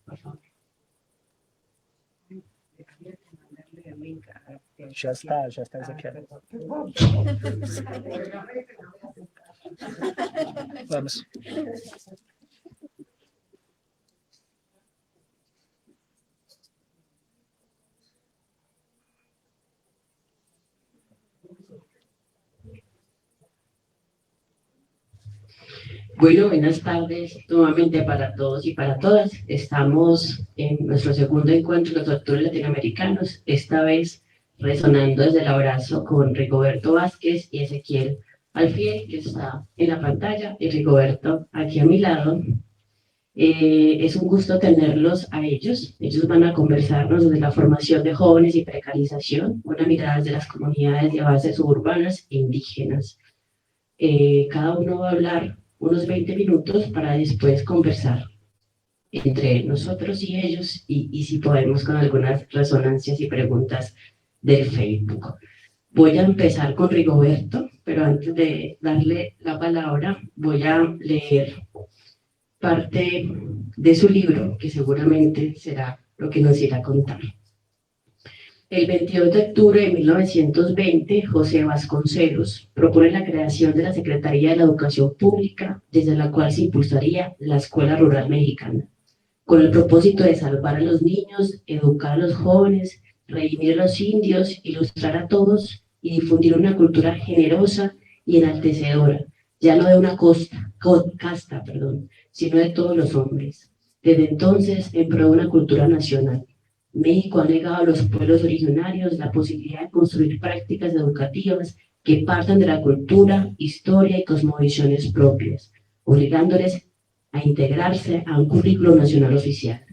por favor. Ya está Ezequiel. Vamos. Bueno, buenas tardes nuevamente para todos y para todas. Estamos en nuestro segundo encuentro de los doctores latinoamericanos, esta vez resonando desde el abrazo con Rigoberto Vázquez y Ezequiel Alfiel, que está en la pantalla, y Rigoberto aquí a mi lado. Es un gusto tenerlos a ellos. Ellos van a conversarnos desde la formación de jóvenes y precarización, una mirada desde las comunidades de base suburbanas e indígenas. Cada uno va a hablar unos 20 minutos para después conversar entre nosotros y ellos y si podemos con algunas resonancias y preguntas del Facebook. Voy a empezar con Rigoberto, pero antes de darle la palabra voy a leer parte de su libro, que seguramente será lo que nos irá a contar. El 22 de octubre de 1920, José Vasconcelos propone la creación de la Secretaría de la Educación Pública, desde la cual se impulsaría la Escuela Rural Mexicana, con el propósito de salvar a los niños, educar a los jóvenes, redimir a los indios, ilustrar a todos y difundir una cultura generosa y enaltecedora, ya no de una casta, sino de todos los hombres. Desde entonces, en pro de una cultura nacional, México ha negado a los pueblos originarios la posibilidad de construir prácticas educativas que partan de la cultura, historia y cosmovisiones propias, obligándoles a integrarse a un currículo nacional oficial.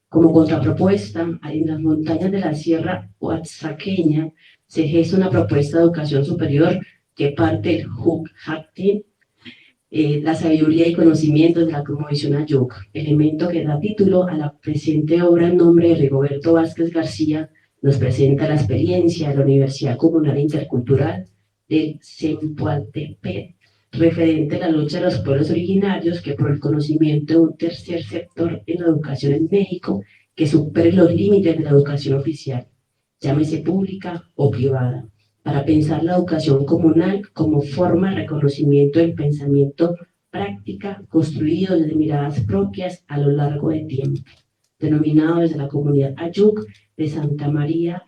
Como contrapropuesta, en las montañas de la Sierra Oaxaqueña se gesta una propuesta de educación superior que parte del Huacatl, la sabiduría y conocimientos de la cosmovisión Ayuk, elemento que da título a la presente obra en nombre de Rigoberto Vázquez García. Nos presenta la experiencia de la Universidad Comunal Intercultural del Zempoaltepec, referente a la lucha de los pueblos originarios que por el conocimiento de un tercer sector en la educación en México que supere los límites de la educación oficial, llámese pública o privada, para pensar la educación comunal como forma de reconocimiento del pensamiento práctica construido desde miradas propias a lo largo del tiempo, denominado desde la comunidad Ayuk de Santa María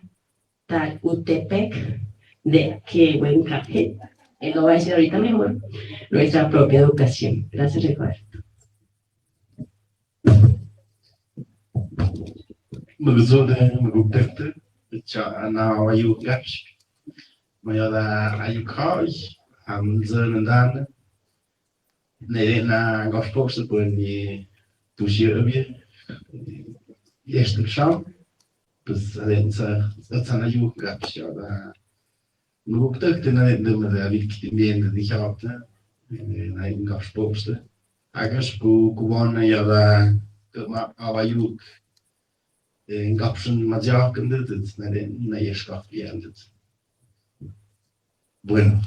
Talutepec de Quehuencajel. Él lo va a decir ahorita mejor, nuestra propia educación. Gracias, Rigoberto. Mayada ayukai am zernandana na gospokse por ni tushirbi este chão pues adensa sana yuka shada no que na de uma victimia de jota na gospokse agas ku kubona yada ma avayuk en gapsun majakende na yeshkaf yandet. Bueno,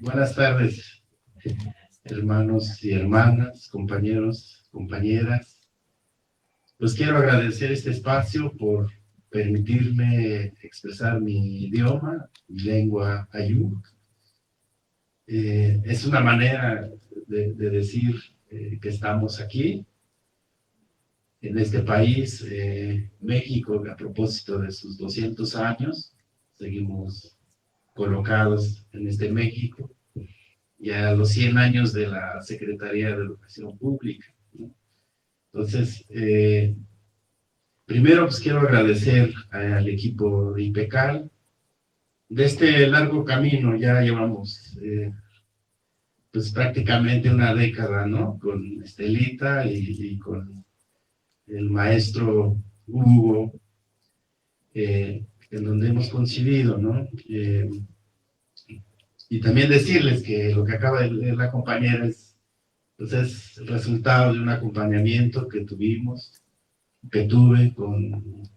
buenas tardes, hermanos y hermanas, compañeros, compañeras. Pues quiero agradecer este espacio por permitirme expresar mi idioma, mi lengua Ayuk. Es una manera de decir que estamos aquí, en este país, México, a propósito de sus 200 años, seguimos colocados en este México, ya a los 100 años de la Secretaría de Educación Pública, ¿no? Entonces, primero pues quiero agradecer al equipo de IPECAL. De este largo camino ya llevamos pues prácticamente una década, ¿no? Con Estelita y con el maestro Hugo, en donde hemos coincidido, ¿no? Y también decirles que lo que acaba de leer la compañera pues es el resultado de un acompañamiento que tuve con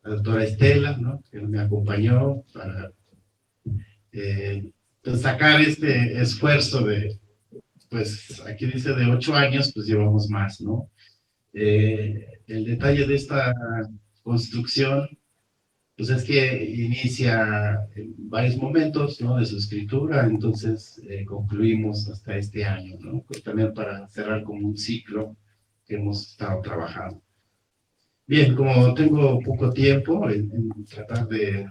la doctora Estela, ¿no? Que me acompañó para pues sacar este esfuerzo de, pues aquí dice de 8 años, pues llevamos más, ¿no? El detalle de esta construcción, pues es que inicia en varios momentos, ¿no? De su escritura, entonces concluimos hasta este año, ¿no? Pues también para cerrar como un ciclo que hemos estado trabajando. Bien, como tengo poco tiempo en tratar de,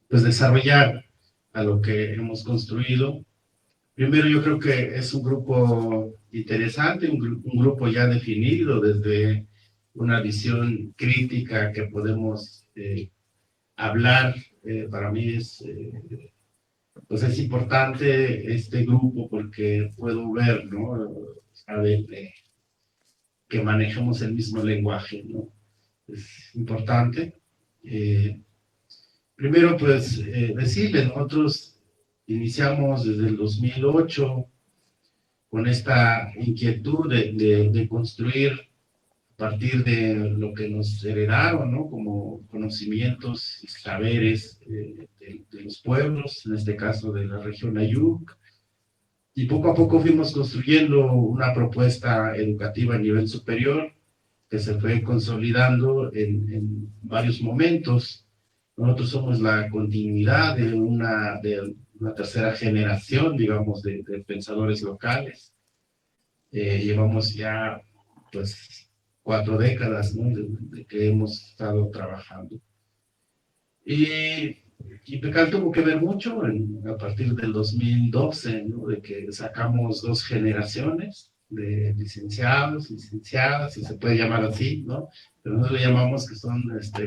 pues desarrollar a lo que hemos construido, primero yo creo que es un grupo interesante, un grupo ya definido desde una visión crítica que podemos hablar. Para mí pues es importante este grupo porque puedo ver, ¿no? Saber que manejamos el mismo lenguaje, ¿no? Es importante. Primero, pues, decirles, nosotros iniciamos desde el 2008 con esta inquietud de construir a partir de lo que nos heredaron, ¿no? Como conocimientos y saberes de los pueblos, en este caso de la región Ayuk, y poco a poco fuimos construyendo una propuesta educativa a nivel superior que se fue consolidando en varios momentos. Nosotros somos la continuidad de una tercera generación, digamos, de pensadores locales. Llevamos ya, pues, 4 décadas, ¿no? de que hemos estado trabajando. Y Pecal tuvo que ver mucho a partir del 2012, ¿no? De que sacamos 2 generaciones de licenciados, licenciadas, si se puede llamar así, ¿no? Pero nosotros le llamamos que son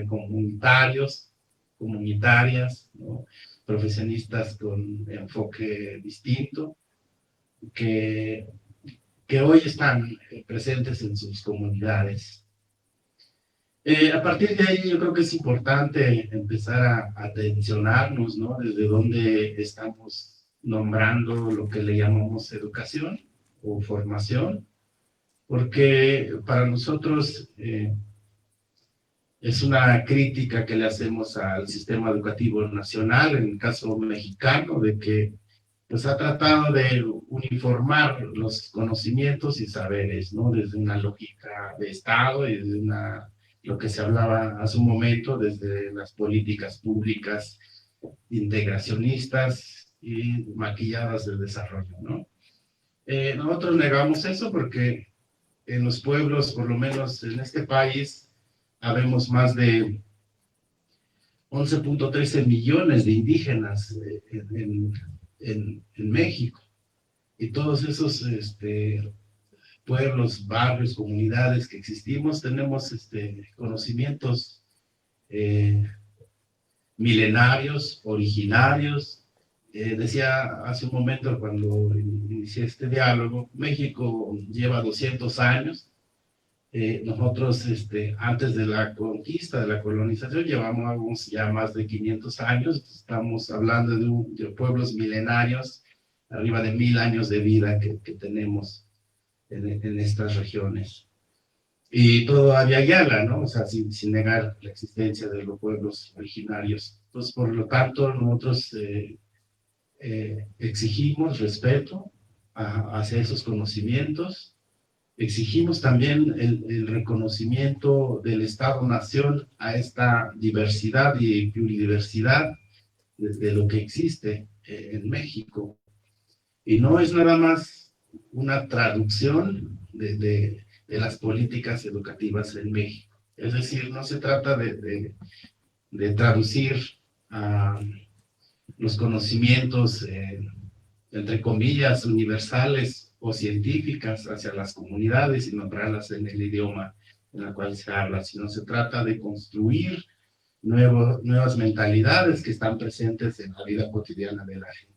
comunitarios, comunitarias, ¿no? Profesionistas con enfoque distinto, que hoy están presentes en sus comunidades. A partir de ahí yo creo que es importante empezar a tensionarnos, ¿no? Desde dónde estamos nombrando lo que le llamamos educación o formación, porque para nosotros es una crítica que le hacemos al sistema educativo nacional, en el caso mexicano, de que pues ha tratado de uniformar los conocimientos y saberes, ¿no? Desde una lógica de Estado y desde lo que se hablaba hace un momento, desde las políticas públicas integracionistas y maquilladas del desarrollo, ¿no? Nosotros negamos eso porque en los pueblos, por lo menos en este país, habemos más de 11.13 millones de indígenas en México. Y todos esos pueblos, barrios, comunidades que existimos, tenemos conocimientos milenarios, originarios. Decía hace un momento cuando inicié este diálogo, México lleva 200 años. Nosotros, antes de la conquista, de la colonización, llevamos ya más de 500 años. Estamos hablando de pueblos milenarios, arriba de 1000 años de vida que tenemos en estas regiones. Y todavía Yala, ¿no? O sea, sin negar la existencia de los pueblos originarios. Entonces, por lo tanto, nosotros exigimos respeto hacia esos conocimientos. Exigimos también el reconocimiento del Estado-Nación a esta diversidad y pluridiversidad de lo que existe en México. Y no es nada más una traducción de las políticas educativas en México. Es decir, no se trata de traducir los conocimientos, entre comillas, universales o científicas hacia las comunidades y nombrarlas en el idioma en el cual se habla, sino se trata de construir nuevas mentalidades que están presentes en la vida cotidiana de la gente.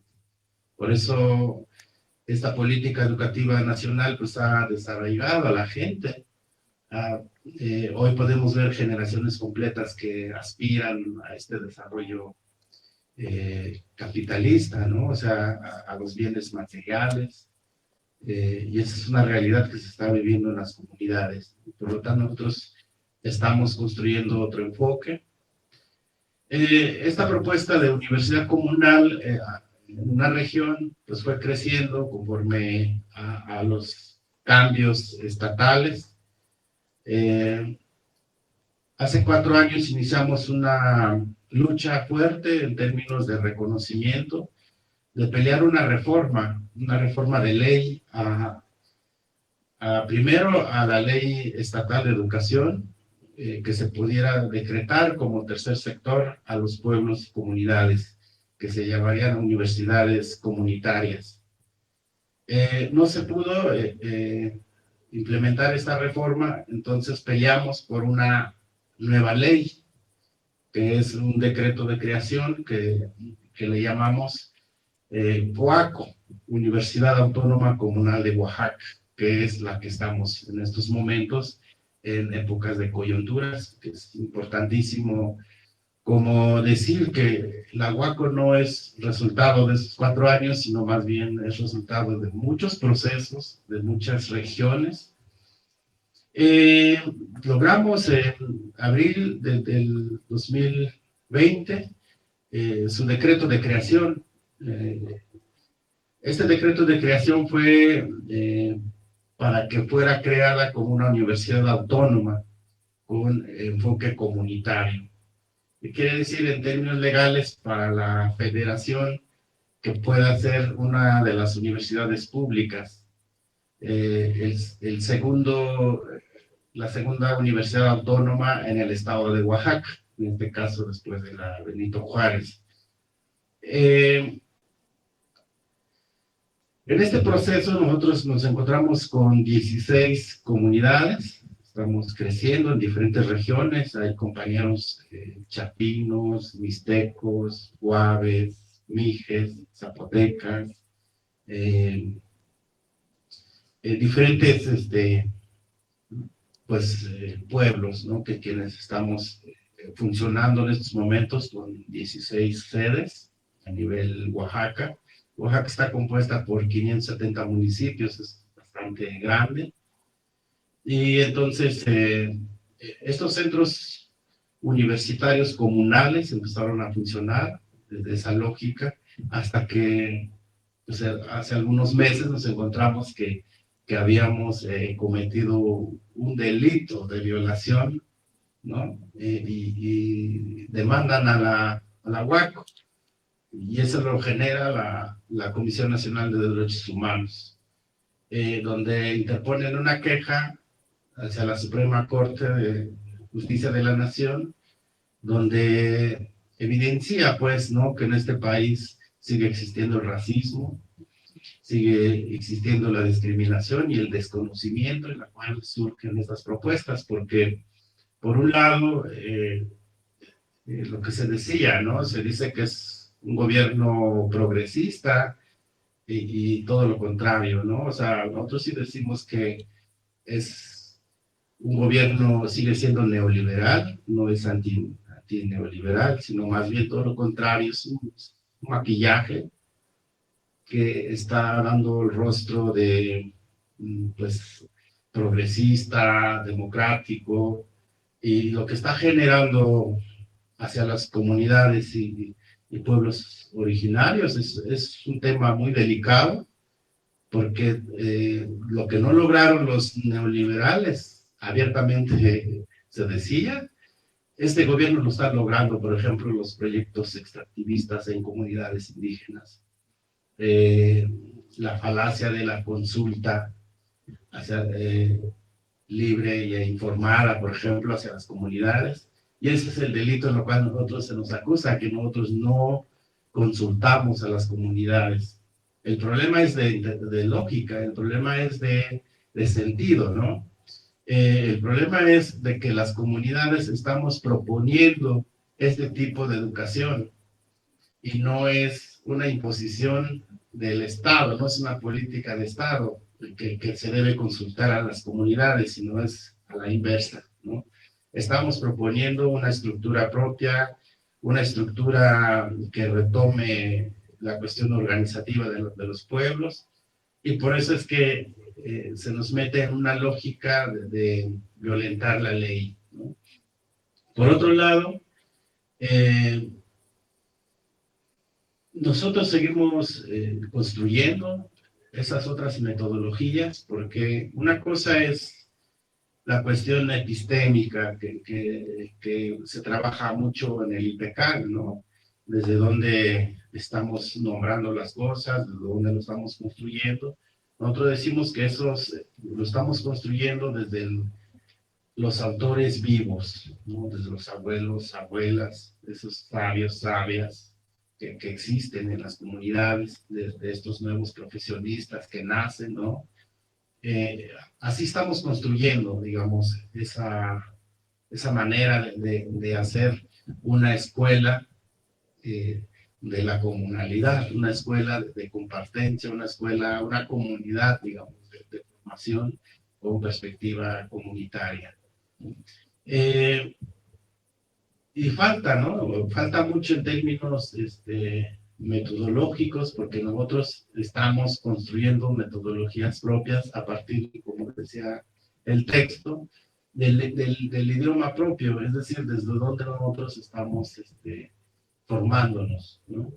Por eso esta política educativa nacional pues ha desarraigado a la gente. Hoy podemos ver generaciones completas que aspiran a este desarrollo capitalista, ¿no? O sea, a los bienes materiales. Y esa es una realidad que se está viviendo en las comunidades. Por lo tanto, nosotros estamos construyendo otro enfoque. Esta propuesta de universidad comunal en una región pues fue creciendo conforme a los cambios estatales. Hace 4 años iniciamos una lucha fuerte en términos de reconocimiento, de pelear una reforma de ley, primero a la ley estatal de educación, que se pudiera decretar como tercer sector a los pueblos y comunidades, que se llamarían universidades comunitarias. No se pudo implementar esta reforma, entonces peleamos por una nueva ley, que es un decreto de creación que le llamamos UACO, Universidad Autónoma Comunal de Oaxaca, que es la que estamos en estos momentos en épocas de coyunturas, que es importantísimo como decir que la UACO no es resultado de esos 4 años, sino más bien es resultado de muchos procesos, de muchas regiones. Logramos en abril del 2020 su decreto de creación. Este decreto de creación fue para que fuera creada como una universidad autónoma con enfoque comunitario. ¿Qué quiere decir en términos legales para la federación? Que pueda ser una de las universidades públicas. La segunda universidad autónoma en el estado de Oaxaca, en este caso después de la Benito Juárez. En este proceso nosotros nos encontramos con 16 comunidades, estamos creciendo en diferentes regiones, hay compañeros chapinos, mixtecos, guaves, mijes, zapotecas, diferentes pueblos, ¿no? Que quienes estamos funcionando en estos momentos con 16 sedes a nivel Oaxaca. Oaxaca está compuesta por 570 municipios, es bastante grande. Y entonces, estos centros universitarios comunales empezaron a funcionar desde esa lógica, hasta que hace algunos meses nos encontramos que habíamos cometido un delito de violación, ¿no? Y demandan a la UACO. Y eso lo genera la Comisión Nacional de Derechos Humanos, donde interponen una queja hacia la Suprema Corte de Justicia de la Nación, donde evidencia, pues, ¿no?, que en este país sigue existiendo el racismo, sigue existiendo la discriminación y el desconocimiento en la cual surgen estas propuestas, porque, por un lado, lo que se decía, ¿no?, se dice que es un gobierno progresista y todo lo contrario, ¿no? O sea, nosotros sí decimos que es un gobierno, sigue siendo neoliberal, no es anti-neoliberal, sino más bien todo lo contrario, es un maquillaje que está dando el rostro de, pues, progresista, democrático, y lo que está generando hacia las comunidades y pueblos originarios es un tema muy delicado, porque lo que no lograron los neoliberales, abiertamente se decía, este gobierno lo está logrando, por ejemplo, los proyectos extractivistas en comunidades indígenas, la falacia de la consulta libre e informada, por ejemplo, hacia las comunidades. Y ese es el delito en lo cual nosotros se nos acusa, que nosotros no consultamos a las comunidades. El problema es de lógica, el problema es de sentido, ¿no? El problema es de que las comunidades estamos proponiendo este tipo de educación y no es una imposición del Estado, no es una política de Estado que se debe consultar a las comunidades, sino es a la inversa, ¿no? Estamos proponiendo una estructura propia, una estructura que retome la cuestión organizativa de los pueblos, y por eso es que se nos mete en una lógica de violentar la ley, ¿no? Por otro lado, nosotros seguimos construyendo, esas otras metodologías, porque una cosa es la cuestión epistémica que se trabaja mucho en el IPCAL, ¿no? Desde dónde estamos nombrando las cosas, desde dónde lo estamos construyendo. Nosotros decimos que lo estamos construyendo desde los autores vivos, ¿no? Desde los abuelos, abuelas, esos sabios, sabias que existen en las comunidades, de estos nuevos profesionistas que nacen, ¿no? Así estamos construyendo, digamos, esa manera de hacer una escuela de la comunalidad, una escuela de compartencia, una escuela, una comunidad, digamos, de formación con perspectiva comunitaria. Y falta, ¿no? Falta mucho en términos metodológicos, porque nosotros estamos construyendo metodologías propias a partir, como decía el texto, del idioma propio, es decir, desde donde nosotros estamos formándonos, ¿no?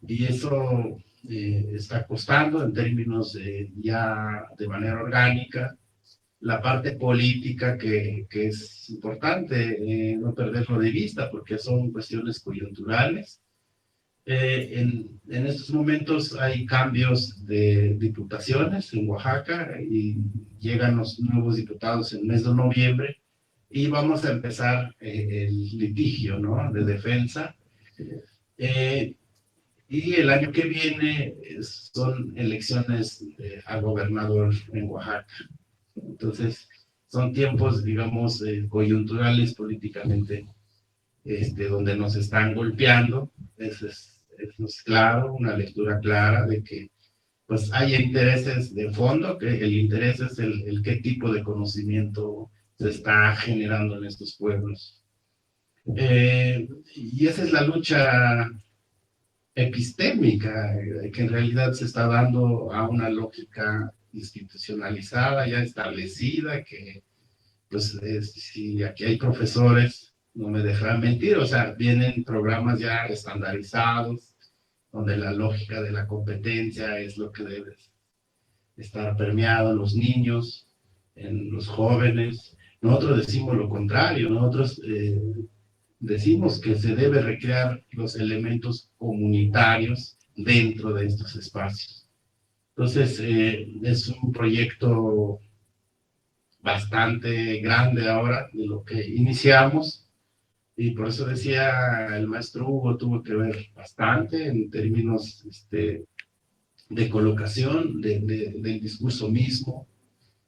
Y eso está costando en términos ya de manera orgánica. La parte política que es importante no perderlo de vista, porque son cuestiones coyunturales. En estos momentos hay cambios de diputaciones en Oaxaca y llegan los nuevos diputados en el mes de noviembre y vamos a empezar el litigio, ¿no? De defensa. Y el año que viene son elecciones a gobernador en Oaxaca. Entonces, son tiempos, digamos, coyunturales políticamente, donde nos están golpeando. Eso es claro, una lectura clara de que pues hay intereses de fondo, que el interés es el qué tipo de conocimiento se está generando en estos pueblos. Y esa es la lucha epistémica, que en realidad se está dando a una lógica institucionalizada, ya establecida, que pues si aquí hay profesores, no me dejarán mentir, o sea, vienen programas ya estandarizados, donde la lógica de la competencia es lo que debe estar permeado en los niños, en los jóvenes. Nosotros decimos lo contrario, nosotros decimos que se debe recrear los elementos comunitarios dentro de estos espacios. Entonces, es un proyecto bastante grande ahora de lo que iniciamos, y por eso decía el maestro Hugo, tuvo que ver bastante en términos de colocación del discurso mismo,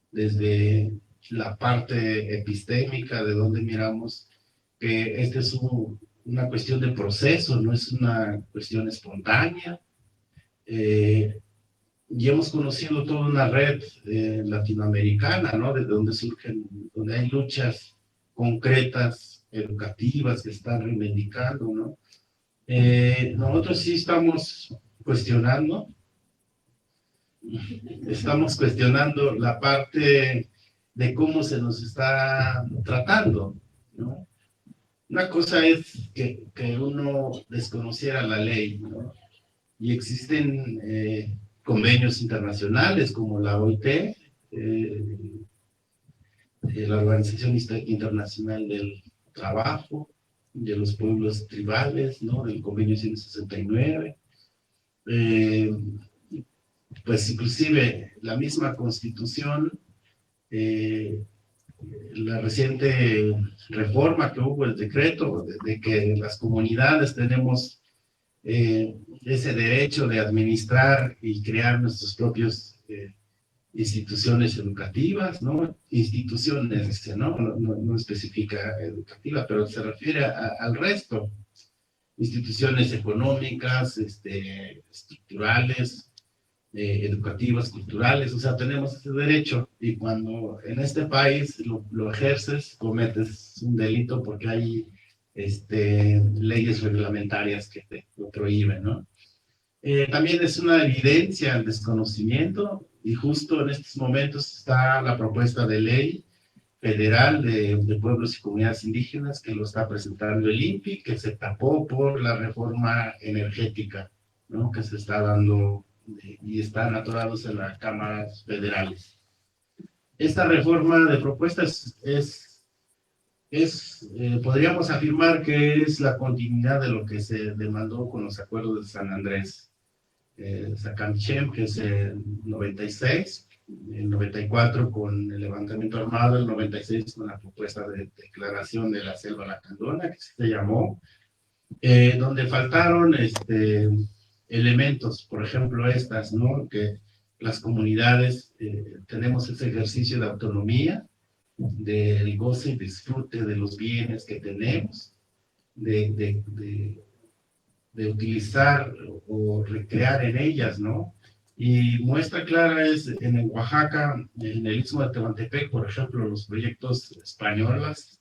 desde la parte epistémica, de donde miramos que esta es una cuestión de proceso, no es una cuestión espontánea. Y hemos conocido toda una red latinoamericana, ¿no? De donde surgen, donde hay luchas concretas, educativas, que están reivindicando, ¿no? Nosotros sí estamos cuestionando la parte de cómo se nos está tratando, ¿no? Una cosa es que uno desconociera la ley, ¿no? Y existen convenios internacionales como la OIT, la Organización Internacional del Trabajo, de los pueblos tribales, ¿no? Del convenio 169. Pues inclusive la misma Constitución, la reciente reforma que hubo, el decreto de que las comunidades tenemos ese derecho de administrar y crear nuestros propios instituciones educativas, ¿no? Instituciones, no especifica educativa, pero se refiere al resto. Instituciones económicas, estructurales, educativas, culturales, o sea, tenemos ese derecho, y cuando en este país lo ejerces, cometes un delito porque hay leyes reglamentarias que te lo prohíben, ¿no? También es una evidencia el desconocimiento, y justo en estos momentos está la propuesta de ley federal de pueblos y comunidades indígenas que lo está presentando el INPI, que se tapó por la reforma energética, ¿no? Que se está dando y están atorados en las cámaras federales. Esta reforma de propuestas podríamos afirmar que es la continuidad de lo que se demandó con los acuerdos de San Andrés. Sacamchem, que es el 96, el 94 con el levantamiento armado, el 96 con la propuesta de declaración de la selva lacandona, que se llamó, donde faltaron elementos, por ejemplo estas, ¿no? Que las comunidades tenemos ese ejercicio de autonomía, del goce y disfrute de los bienes que tenemos, de utilizar o recrear en ellas, ¿no? Y muestra clara es en Oaxaca, en el Istmo de Tehuantepec, por ejemplo, los proyectos españolas,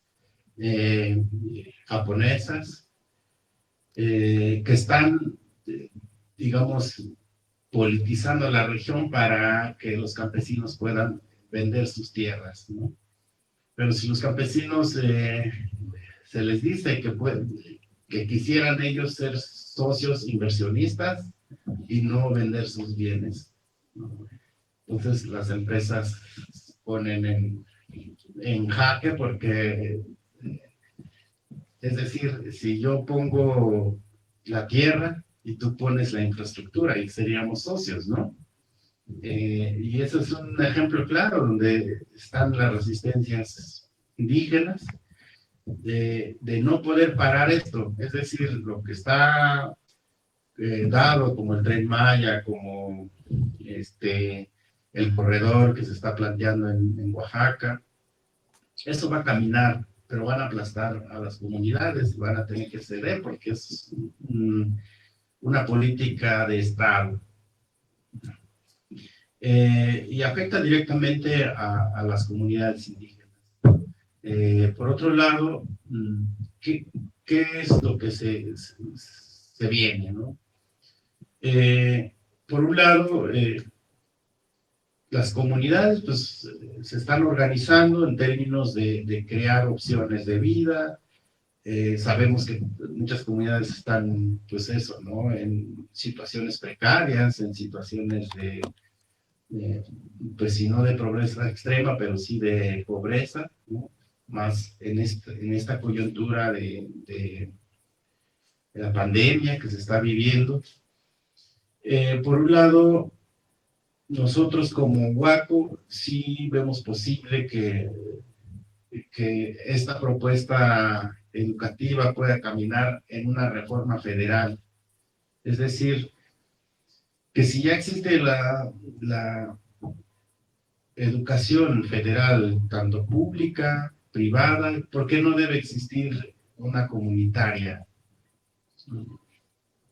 japonesas, que están, digamos, politizando la región para que los campesinos puedan vender sus tierras, ¿no? Pero si los campesinos se les dice que quisieran ellos ser socios inversionistas y no vender sus bienes, ¿no? Entonces las empresas ponen en jaque porque, es decir, si yo pongo la tierra y tú pones la infraestructura y seríamos socios, ¿no? Y eso es un ejemplo claro donde están las resistencias indígenas de no poder parar esto, es decir, lo que está dado como el Tren Maya, como el corredor que se está planteando en Oaxaca, eso va a caminar, pero van a aplastar a las comunidades, van a tener que ceder porque es una política de Estado. Y afecta directamente a las comunidades indígenas. Por otro lado, ¿qué es lo que se viene, ¿no? Por un lado, las comunidades pues, se están organizando en términos de crear opciones de vida. Sabemos que muchas comunidades están, pues eso, ¿no? En situaciones precarias, en situaciones pues si no de pobreza extrema, pero sí de pobreza, ¿no? Más en esta coyuntura de la pandemia que se está viviendo. Por un lado, nosotros como Huaco sí vemos posible que esta propuesta educativa pueda caminar en una reforma federal. Es decir, que si ya existe la educación federal, tanto pública, privada, ¿por qué no debe existir una comunitaria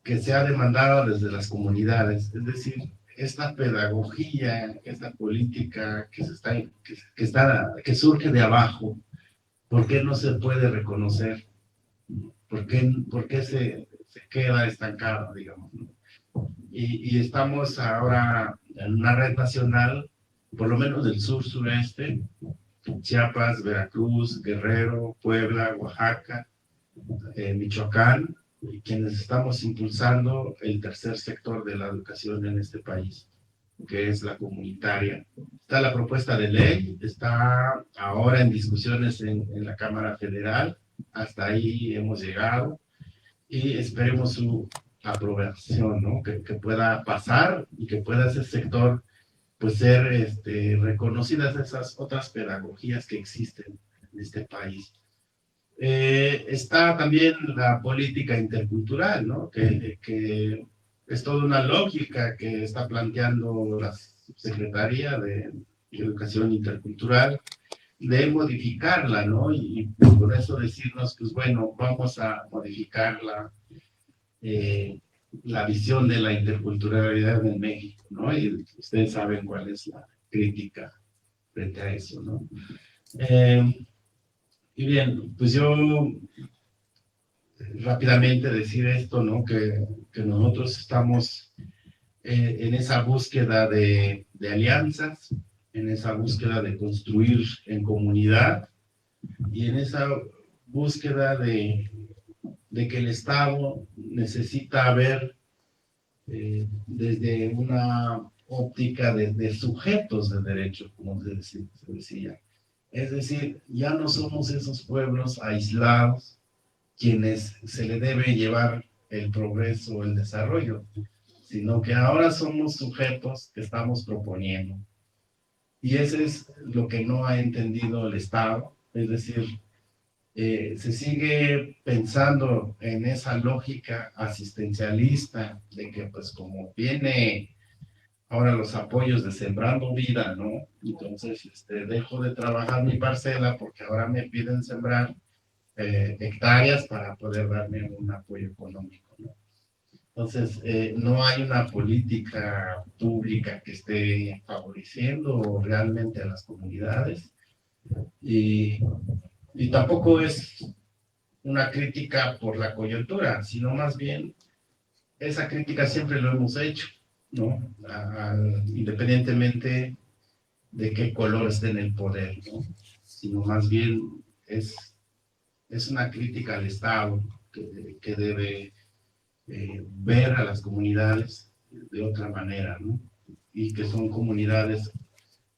que sea demandada desde las comunidades? Es decir, esta pedagogía, esta política que surge de abajo, ¿por qué no se puede reconocer? ¿Por qué se queda estancada, digamos, ¿no? Y estamos ahora en una red nacional, por lo menos del sur-sureste, Chiapas, Veracruz, Guerrero, Puebla, Oaxaca, Michoacán, quienes estamos impulsando el tercer sector de la educación en este país, que es la comunitaria. Está la propuesta de ley, está ahora en discusiones en la Cámara Federal, hasta ahí hemos llegado y esperemos su aprobación, ¿no? Que pueda pasar y que pueda ese sector pues ser reconocidas esas otras pedagogías que existen en este país. Está también la política intercultural, ¿no? Que es toda una lógica que está planteando la Secretaría de Educación Intercultural, de modificarla, ¿no? Y por eso decirnos, pues bueno, vamos a modificar la visión de la interculturalidad en México, ¿no? Y ustedes saben cuál es la crítica frente a eso, ¿no? Y bien, pues yo rápidamente decir esto, ¿no? Que nosotros estamos en esa búsqueda de alianzas, en esa búsqueda de construir en comunidad y en esa búsqueda de que el Estado necesita ver desde una óptica de sujetos de derecho, como se decía. Es decir, ya no somos esos pueblos aislados quienes se le debe llevar el progreso, el desarrollo, sino que ahora somos sujetos que estamos proponiendo. Y ese es lo que no ha entendido el Estado, es decir, se sigue pensando en esa lógica asistencialista de que pues como viene ahora los apoyos de Sembrando Vida, ¿no? Entonces dejo de trabajar mi parcela porque ahora me piden sembrar hectáreas para poder darme un apoyo económico, ¿no? Entonces, no hay una política pública que esté favoreciendo realmente a las comunidades y, y tampoco es una crítica por la coyuntura, sino más bien esa crítica siempre lo hemos hecho, ¿no? Independientemente de qué color esté en el poder, ¿no? Sino más bien es una crítica al Estado que debe ver a las comunidades de otra manera, ¿no? Y que son comunidades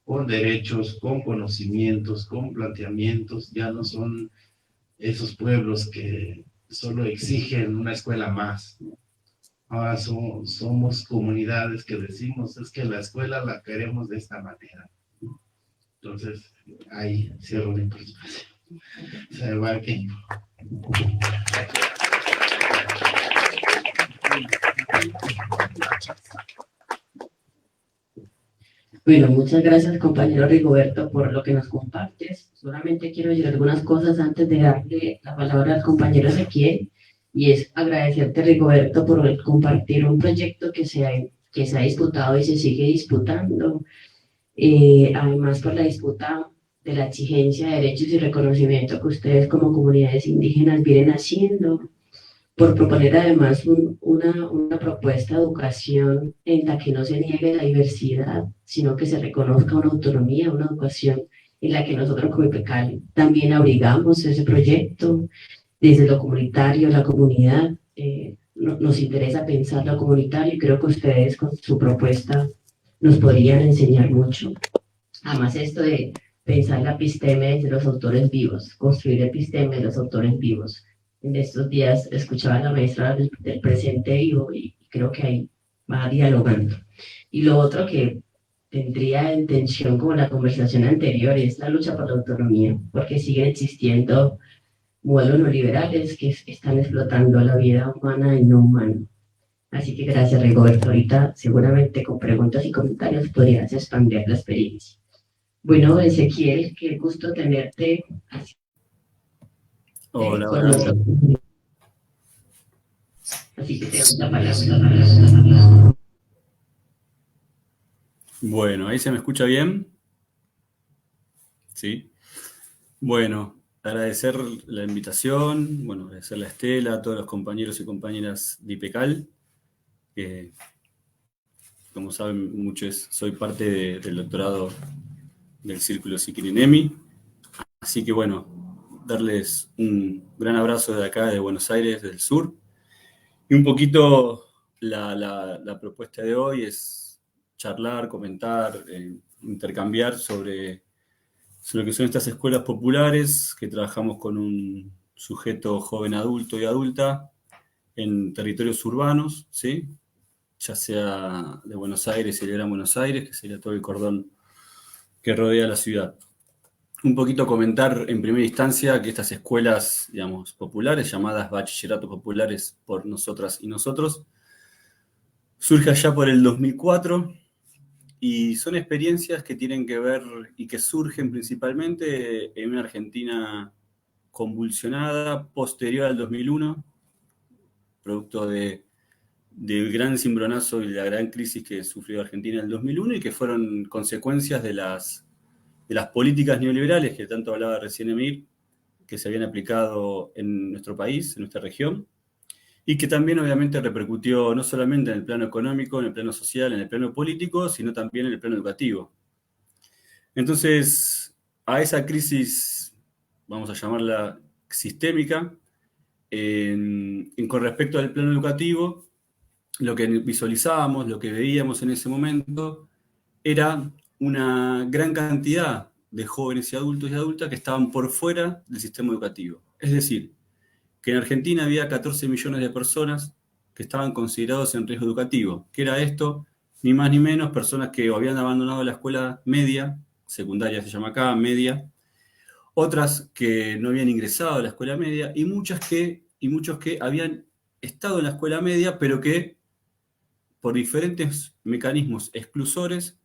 con derechos, con conocimientos, con planteamientos, ya no son esos pueblos que solo exigen una escuela más, ¿no? Ahora somos comunidades que decimos, es que la escuela la queremos de esta manera, ¿no? Entonces, ahí cierro mi participación. Se va el tiempo. Bueno, muchas gracias, compañero Rigoberto, por lo que nos compartes. Solamente quiero decir algunas cosas antes de darle la palabra al compañero Ezequiel, y es agradecerte, Rigoberto, por compartir un proyecto que se ha disputado y se sigue disputando. Además, por la disputa de la exigencia de derechos y reconocimiento que ustedes como comunidades indígenas vienen haciendo, por proponer además una propuesta de educación en la que no se niegue la diversidad, sino que se reconozca una autonomía, una educación en la que nosotros como IPECAL también abrigamos ese proyecto desde lo comunitario, la comunidad. Nos interesa pensar lo comunitario y creo que ustedes con su propuesta nos podrían enseñar mucho. Además, esto de pensar la episteme desde los autores vivos, construir episteme de los autores vivos. En estos días escuchaba a la maestra del presente vivo y creo que ahí va dialogando. Y lo otro que tendría en tensión como la conversación anterior es la lucha por la autonomía, porque siguen existiendo modelos neoliberales que están explotando la vida humana y no humana. Así que gracias, Rigoberto. Ahorita seguramente con preguntas y comentarios podrías expandir la experiencia. Bueno, Ezequiel, qué gusto tenerte Hola, con hola. nosotros. Así que te doy la palabra. Bueno, ¿ahí se me escucha bien? Sí. Bueno, agradecer la invitación, bueno, agradecerle a Estela, a todos los compañeros y compañeras de IPECAL, que como saben muchos, soy parte del doctorado del Círculo Siquirinemi, así que bueno, darles un gran abrazo de acá, de Buenos Aires, del sur, y un poquito la propuesta de hoy es charlar, comentar, intercambiar sobre lo que son estas escuelas populares, que trabajamos con un sujeto joven adulto y adulta en territorios urbanos, ¿sí? Ya sea de Buenos Aires y el Gran Buenos Aires, que sería todo el cordón que rodea la ciudad. Un poquito comentar en primera instancia que estas escuelas, digamos, populares, llamadas bachilleratos populares por nosotras y nosotros, surge allá por el 2004 y son experiencias que tienen que ver y que surgen principalmente en una Argentina convulsionada posterior al 2001, producto del gran cimbronazo y la gran crisis que sufrió Argentina en el 2001 y que fueron consecuencias de las políticas neoliberales que tanto hablaba recién Emir, que se habían aplicado en nuestro país, en nuestra región, y que también obviamente repercutió no solamente en el plano económico, en el plano social, en el plano político, sino también en el plano educativo. Entonces, a esa crisis, vamos a llamarla sistémica, con respecto al plano educativo, lo que visualizábamos, lo que veíamos en ese momento, era una gran cantidad de jóvenes y adultos y adultas que estaban por fuera del sistema educativo. Es decir, que en Argentina había 14 millones de personas que estaban considerados en riesgo educativo. ¿Qué era esto? Ni más ni menos personas que o habían abandonado la escuela media, secundaria se llama acá, media, otras que no habían ingresado a la escuela media y muchos que habían estado en la escuela media, pero que por diferentes mecanismos exclusores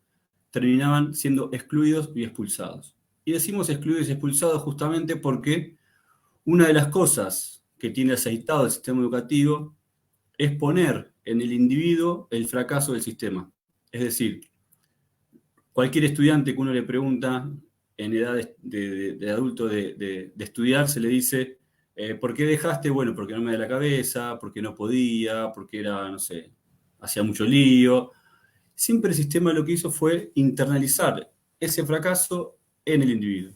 terminaban siendo excluidos y expulsados. Y decimos excluidos y expulsados justamente porque una de las cosas que tiene aceitado el sistema educativo es poner en el individuo el fracaso del sistema. Es decir, cualquier estudiante que uno le pregunta en edad de adulto de estudiar, se le dice, ¿por qué dejaste? Bueno, porque no me da la cabeza, porque no podía, porque era, no sé, hacía mucho lío. Siempre el sistema lo que hizo fue internalizar ese fracaso en el individuo.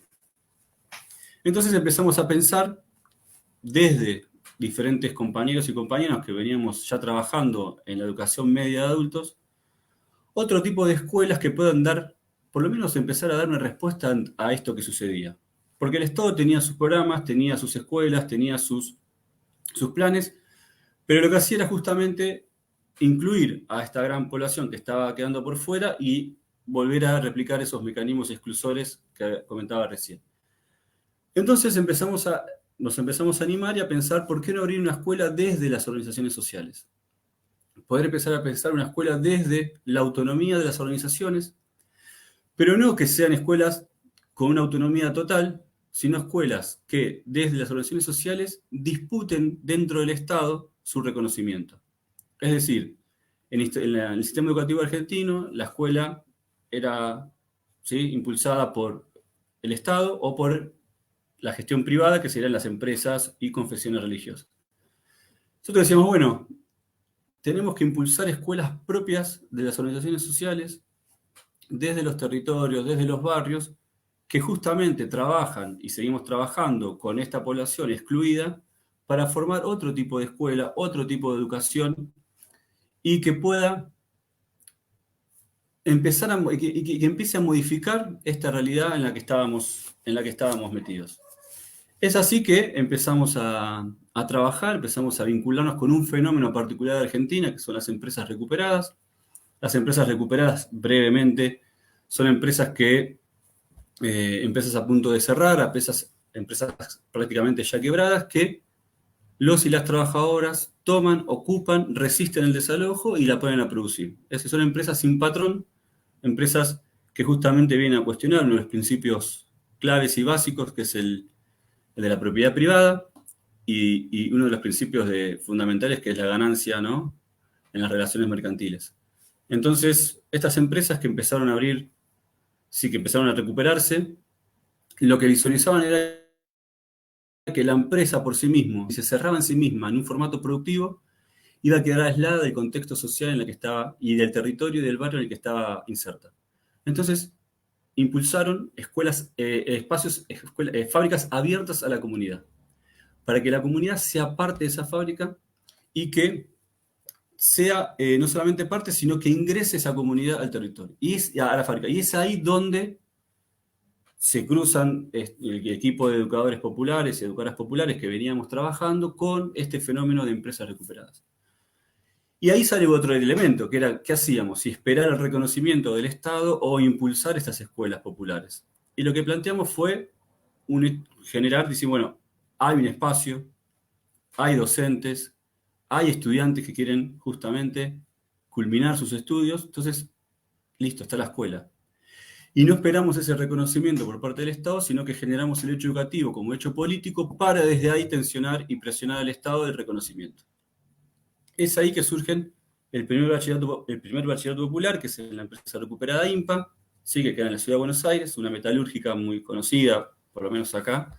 Entonces empezamos a pensar desde diferentes compañeros y compañeras que veníamos ya trabajando en la educación media de adultos, otro tipo de escuelas que puedan dar, por lo menos empezar a dar una respuesta a esto que sucedía. Porque el Estado tenía sus programas, tenía sus escuelas, tenía sus planes, pero lo que hacía era justamente incluir a esta gran población que estaba quedando por fuera y volver a replicar esos mecanismos exclusores que comentaba recién. Entonces nos empezamos a animar y a pensar por qué no abrir una escuela desde las organizaciones sociales. Poder empezar a pensar una escuela desde la autonomía de las organizaciones, pero no que sean escuelas con una autonomía total, sino escuelas que desde las organizaciones sociales disputen dentro del Estado su reconocimiento. Es decir, en el sistema educativo argentino, la escuela era, ¿sí?, impulsada por el Estado o por la gestión privada, que serían las empresas y confesiones religiosas. Nosotros decíamos, bueno, tenemos que impulsar escuelas propias de las organizaciones sociales, desde los territorios, desde los barrios, que justamente trabajan y seguimos trabajando con esta población excluida para formar otro tipo de escuela, otro tipo de educación, y que pueda empezar que empiece a modificar esta realidad en la que estábamos metidos. Es así que empezamos a trabajar, empezamos a vincularnos con un fenómeno particular de Argentina, que son las empresas recuperadas. Las empresas recuperadas, brevemente, son empresas empresas a punto de cerrar, empresas prácticamente ya quebradas, que los y las trabajadoras toman, ocupan, resisten el desalojo y la ponen a producir. Es decir, son empresas sin patrón, empresas que justamente vienen a cuestionar uno de los principios claves y básicos, que es el de la propiedad privada, y uno de los principios fundamentales, que es la ganancia, ¿no?, en las relaciones mercantiles. Entonces, estas empresas que empezaron a abrir, sí, que empezaron a recuperarse, lo que visualizaban era que la empresa por sí misma, si se cerraba en sí misma en un formato productivo, iba a quedar aislada del contexto social en el que estaba y del territorio y del barrio en el que estaba inserta. Entonces, impulsaron fábricas abiertas a la comunidad, para que la comunidad sea parte de esa fábrica y que sea no solamente parte, sino que ingrese esa comunidad al territorio, a la fábrica. Y es ahí donde se cruzan el equipo de educadores populares y educadoras populares que veníamos trabajando con este fenómeno de empresas recuperadas. Y ahí sale otro elemento, que era, ¿qué hacíamos? Si esperar el reconocimiento del Estado o impulsar estas escuelas populares. Y lo que planteamos fue decir, bueno, hay un espacio, hay docentes, hay estudiantes que quieren justamente culminar sus estudios, entonces, listo, está la escuela. Y no esperamos ese reconocimiento por parte del Estado, sino que generamos el hecho educativo como hecho político para desde ahí tensionar y presionar al Estado del reconocimiento. Es ahí que surgen el primer bachillerato popular, que es en la empresa recuperada IMPA, sí, que queda en la ciudad de Buenos Aires, una metalúrgica muy conocida, por lo menos acá.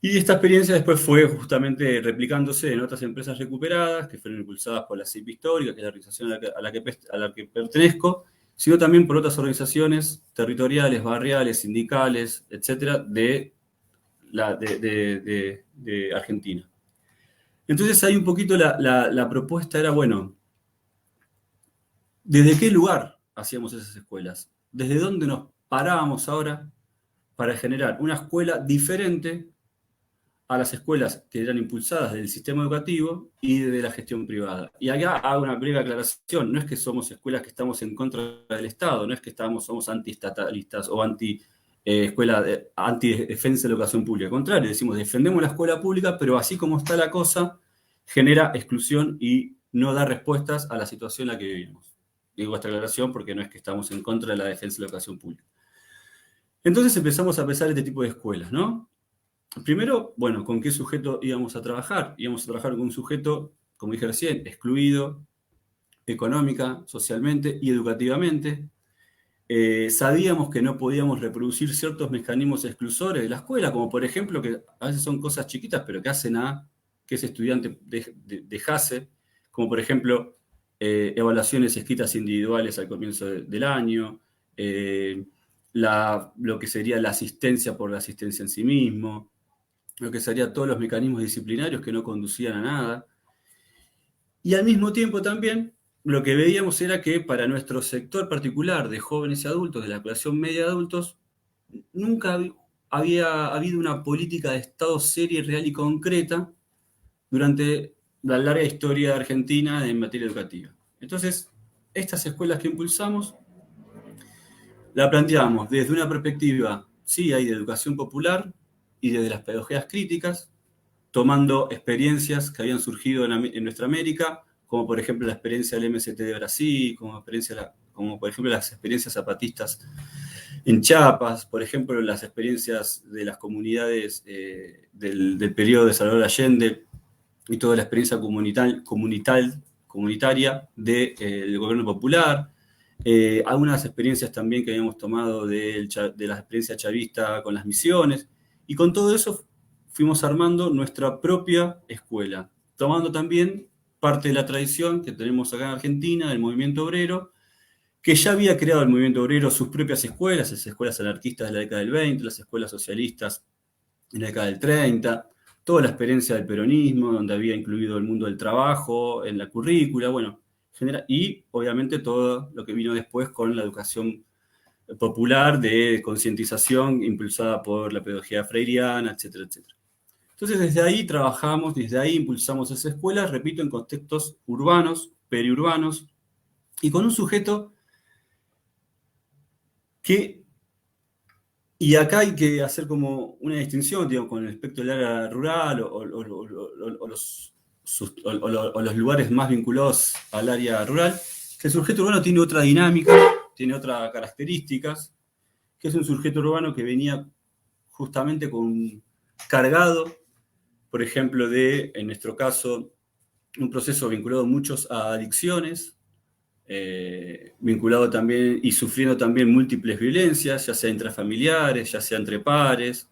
Y esta experiencia después fue justamente replicándose en otras empresas recuperadas, que fueron impulsadas por la CIP Histórica, que es la organización a la que pertenezco, sino también por otras organizaciones territoriales, barriales, sindicales, etcétera, de Argentina. Entonces ahí un poquito la propuesta era, bueno, ¿Desde qué lugar hacíamos esas escuelas? ¿Desde dónde nos parábamos ahora para generar una escuela diferente a las escuelas que eran impulsadas del sistema educativo y de la gestión privada? Y acá hago una breve aclaración: no es que somos escuelas que estamos en contra del Estado, no es que somos antiestatalistas o anti-defensa de la educación pública. Al contrario, decimos, defendemos la escuela pública, pero así como está la cosa, genera exclusión y no da respuestas a la situación en la que vivimos. Digo esta aclaración porque no es que estamos en contra de la defensa de la educación pública. Entonces empezamos a pensar este tipo de escuelas, ¿no? Primero, bueno, ¿con qué sujeto íbamos a trabajar? Íbamos a trabajar con un sujeto, como dije recién, excluido económica, socialmente y educativamente. Sabíamos que no podíamos reproducir ciertos mecanismos exclusores de la escuela, como por ejemplo, que a veces son cosas chiquitas, pero que hacen a que ese estudiante dejase, como por ejemplo, evaluaciones escritas individuales al comienzo del año, lo que sería la asistencia por la asistencia en sí mismo, lo que serían todos los mecanismos disciplinarios que no conducían a nada. Y al mismo tiempo también lo que veíamos era que para nuestro sector particular de jóvenes y adultos, de la población media de adultos, nunca había habido una política de Estado seria, real y concreta durante la larga historia de Argentina en materia educativa. Entonces, estas escuelas que impulsamos la planteamos desde una perspectiva, sí, hay de educación popular y desde las pedagogías críticas, tomando experiencias que habían surgido en nuestra América, como por ejemplo la experiencia del MST de Brasil, como por ejemplo las experiencias zapatistas en Chiapas, por ejemplo las experiencias de las comunidades del periodo de Salvador Allende y toda la experiencia comunitaria del gobierno popular, algunas experiencias también que habíamos tomado de la experiencia chavista con las misiones, y con todo eso fuimos armando nuestra propia escuela, tomando también parte de la tradición que tenemos acá en Argentina, del movimiento obrero, que ya había creado el movimiento obrero sus propias escuelas, las escuelas anarquistas de la década del 20, las escuelas socialistas en la década del 30, toda la experiencia del peronismo, donde había incluido el mundo del trabajo en la currícula, bueno, y obviamente todo lo que vino después con la educación popular de concientización impulsada por la pedagogía freiriana, etcétera, etcétera. Entonces, desde ahí trabajamos, desde ahí impulsamos esa escuela, repito, en contextos urbanos, periurbanos, y con un sujeto que, y acá hay que hacer como una distinción, digamos, con el aspecto del área rural o los lugares más vinculados al área rural, que el sujeto urbano tiene otra dinámica, tiene otras características, que es un sujeto urbano que venía justamente cargado, por ejemplo, en nuestro caso, un proceso vinculado muchos a adicciones, vinculado también y sufriendo también múltiples violencias, ya sea intrafamiliares, ya sea entre pares,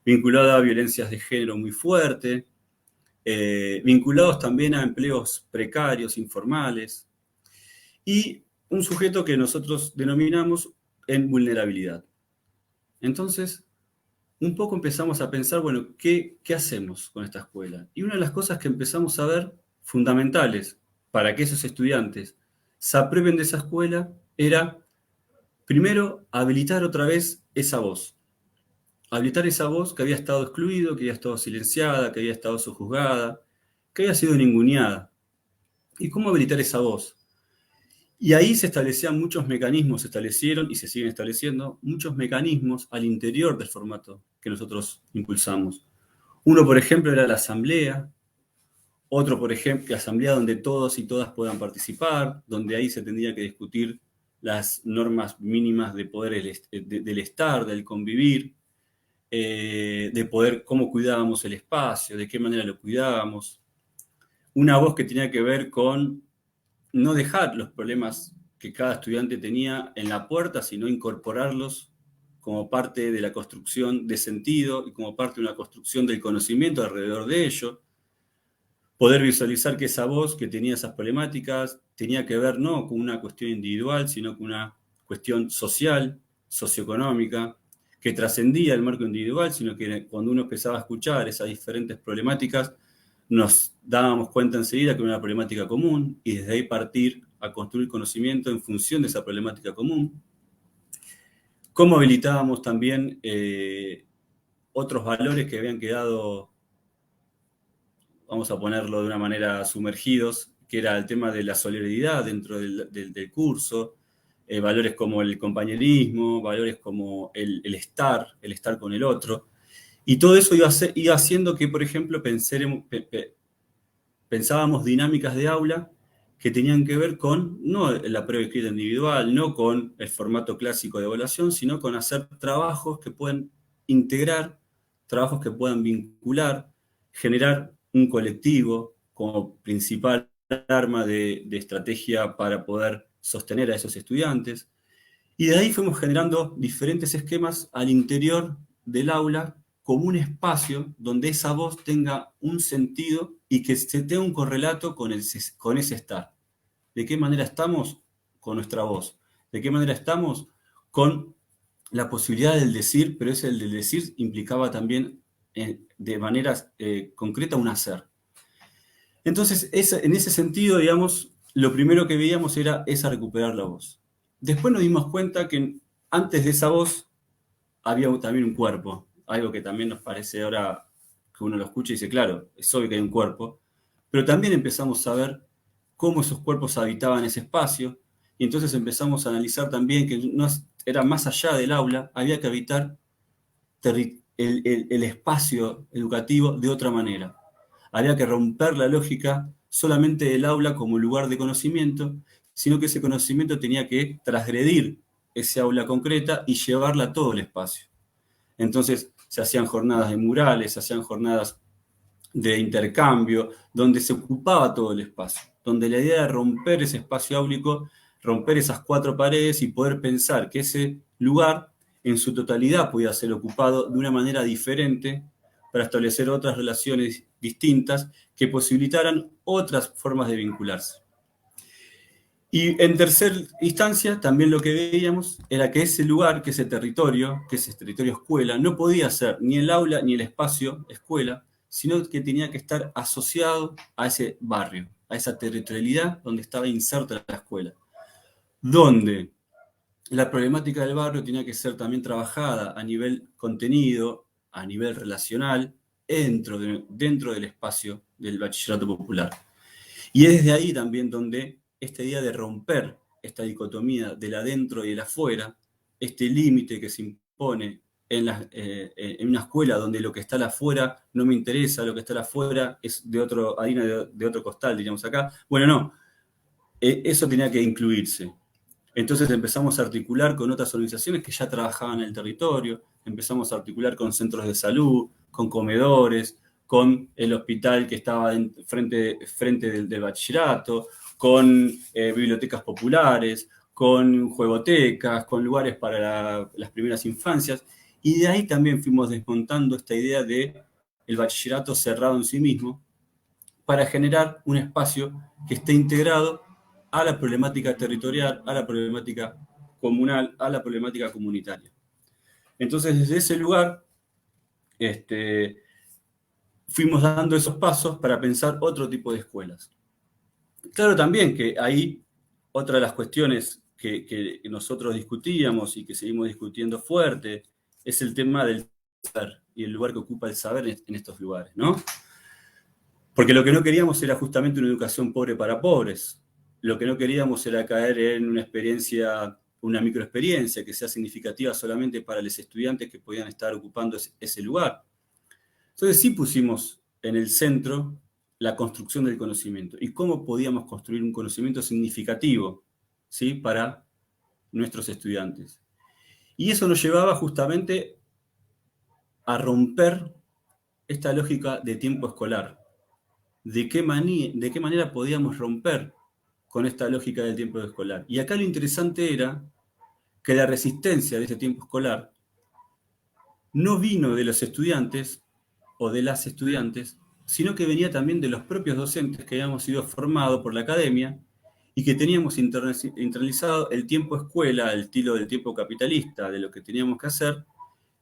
vinculado a violencias de género muy fuerte, vinculados también a empleos precarios, informales, y un sujeto que nosotros denominamos en vulnerabilidad. Entonces, un poco empezamos a pensar, bueno, ¿qué hacemos con esta escuela? Y una de las cosas que empezamos a ver fundamentales para que esos estudiantes se aprueben de esa escuela era, primero, habilitar otra vez esa voz. Habilitar esa voz que había estado excluido, que había estado silenciada, que había estado sojuzgada, que había sido ninguneada. ¿Y cómo habilitar esa voz? Y ahí se establecían muchos mecanismos, se establecieron y se siguen estableciendo muchos mecanismos al interior del formato que nosotros impulsamos. Uno, por ejemplo, era la asamblea. Otro, por ejemplo, la asamblea donde todos y todas puedan participar, donde ahí se tendría que discutir las normas mínimas de poder del estar, del convivir, de poder, cómo cuidábamos el espacio, de qué manera lo cuidábamos. Una voz que tenía que ver con no dejar los problemas que cada estudiante tenía en la puerta, sino incorporarlos como parte de la construcción de sentido y como parte de una construcción del conocimiento alrededor de ello. Poder visualizar que esa voz que tenía esas problemáticas tenía que ver no con una cuestión individual, sino con una cuestión social, socioeconómica, que trascendía el marco individual, sino que cuando uno empezaba a escuchar esas diferentes problemáticas, nos dábamos cuenta enseguida que era una problemática común y desde ahí partir a construir conocimiento en función de esa problemática común. Cómo habilitábamos también otros valores que habían quedado, vamos a ponerlo de una manera, sumergidos, que era el tema de la solidaridad dentro del curso, valores como el compañerismo, valores como el estar con el otro. Y todo eso iba haciendo que, por ejemplo, pensábamos dinámicas de aula que tenían que ver con, no la prueba escrita individual, no con el formato clásico de evaluación, sino con hacer trabajos que puedan integrar, trabajos que puedan vincular, generar un colectivo como principal arma de estrategia para poder sostener a esos estudiantes. Y de ahí fuimos generando diferentes esquemas al interior del aula como un espacio donde esa voz tenga un sentido y que se tenga un correlato con ese estar. ¿De qué manera estamos? Con nuestra voz. ¿De qué manera estamos? Con la posibilidad del decir, pero ese del decir implicaba también de manera concreta un hacer. Entonces, en ese sentido, digamos, lo primero que veíamos era esa recuperar la voz. Después nos dimos cuenta que antes de esa voz había también un cuerpo, algo que también nos parece ahora que uno lo escucha y dice, claro, es obvio que hay un cuerpo, pero también empezamos a ver cómo esos cuerpos habitaban ese espacio, y entonces empezamos a analizar también que no era más allá del aula, había que habitar el espacio educativo de otra manera. Había que romper la lógica solamente del aula como lugar de conocimiento, sino que ese conocimiento tenía que transgredir ese aula concreta y llevarla a todo el espacio. Entonces se hacían jornadas de murales, se hacían jornadas de intercambio, donde se ocupaba todo el espacio, donde la idea era romper ese espacio áulico, romper esas cuatro paredes y poder pensar que ese lugar en su totalidad podía ser ocupado de una manera diferente para establecer otras relaciones distintas que posibilitaran otras formas de vincularse. Y en tercera instancia, también lo que veíamos era que ese lugar, que ese territorio escuela, no podía ser ni el aula ni el espacio escuela, sino que tenía que estar asociado a ese barrio, a esa territorialidad donde estaba inserta la escuela, donde la problemática del barrio tenía que ser también trabajada a nivel contenido, a nivel relacional, dentro del espacio del bachillerato popular. Y es desde ahí también donde esta idea de romper esta dicotomía del adentro y el afuera, este límite que se impone en una escuela donde lo que está afuera no me interesa, lo que está afuera es harina de otro costal, diríamos acá. Bueno, no, eso tenía que incluirse. Entonces empezamos a articular con otras organizaciones que ya trabajaban en el territorio, empezamos a articular con centros de salud, con comedores, con el hospital que estaba frente del bachillerato, con bibliotecas populares, con juegotecas, con lugares para las primeras infancias, y de ahí también fuimos desmontando esta idea de el bachillerato cerrado en sí mismo para generar un espacio que esté integrado a la problemática territorial, a la problemática comunal, a la problemática comunitaria. Entonces, desde ese lugar, fuimos dando esos pasos para pensar otro tipo de escuelas. Claro también que ahí otra de las cuestiones que nosotros discutíamos y que seguimos discutiendo fuerte es el tema del saber y el lugar que ocupa el saber en estos lugares, ¿no? Porque lo que no queríamos era justamente una educación pobre para pobres. Lo que no queríamos era caer en una microexperiencia que sea significativa solamente para los estudiantes que podían estar ocupando ese lugar. Entonces sí pusimos en el centro la construcción del conocimiento y cómo podíamos construir un conocimiento significativo, ¿sí?, para nuestros estudiantes. Y eso nos llevaba justamente a romper esta lógica de tiempo escolar. ¿De qué manera podíamos romper con esta lógica del tiempo escolar? Y acá lo interesante era que la resistencia de ese tiempo escolar no vino de los estudiantes o de las estudiantes, sino que venía también de los propios docentes que habíamos sido formados por la academia y que teníamos internalizado el tiempo escuela, el estilo del tiempo capitalista, de lo que teníamos que hacer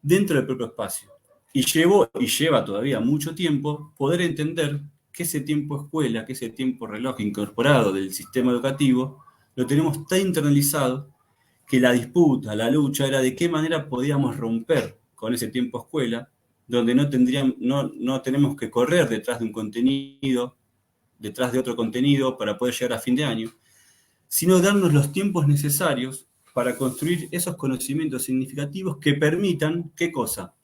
dentro del propio espacio. Y lleva todavía mucho tiempo poder entender que ese tiempo escuela, que ese tiempo reloj incorporado del sistema educativo, lo tenemos tan internalizado que la disputa, la lucha era de qué manera podíamos romper con ese tiempo escuela, donde no tenemos que correr detrás de un contenido, detrás de otro contenido para poder llegar a fin de año, sino darnos los tiempos necesarios para construir esos conocimientos significativos que permitan, ¿qué cosa?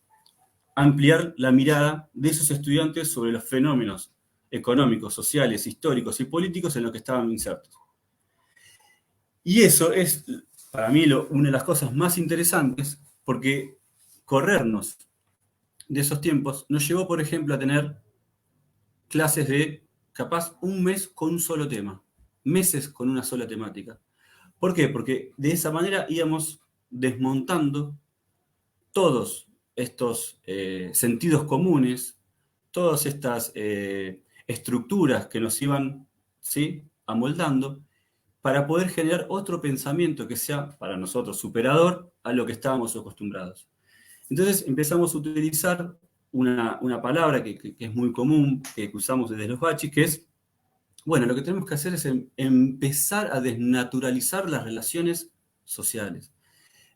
Ampliar la mirada de esos estudiantes sobre los fenómenos económicos, sociales, históricos y políticos en los que estaban insertos. Y eso es, para mí, una de las cosas más interesantes, porque corrernos de esos tiempos nos llevó, por ejemplo, a tener clases de, capaz, un mes con un solo tema, meses con una sola temática. ¿Por qué? Porque de esa manera íbamos desmontando todos estos sentidos comunes, todas estas estructuras que nos iban, ¿sí?, amoldando, para poder generar otro pensamiento que sea, para nosotros, superador a lo que estábamos acostumbrados. Entonces empezamos a utilizar una palabra que es muy común, que usamos desde los bachis, que es, bueno, lo que tenemos que hacer es empezar a desnaturalizar las relaciones sociales,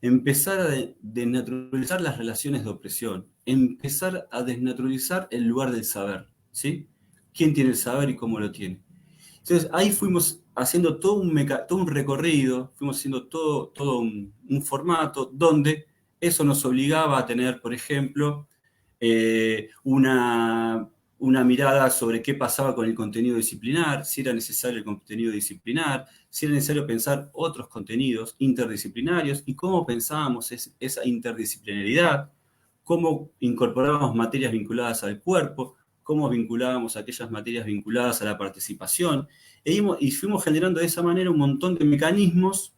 empezar a desnaturalizar las relaciones de opresión, empezar a desnaturalizar el lugar del saber, ¿sí? ¿Quién tiene el saber y cómo lo tiene? Entonces ahí fuimos haciendo todo un recorrido, fuimos haciendo todo un formato donde eso nos obligaba a tener, por ejemplo, una mirada sobre qué pasaba con el contenido disciplinar, si era necesario el contenido disciplinar, si era necesario pensar otros contenidos interdisciplinarios y cómo pensábamos esa interdisciplinaridad, cómo incorporábamos materias vinculadas al cuerpo, cómo vinculábamos aquellas materias vinculadas a la participación, y fuimos generando de esa manera un montón de mecanismos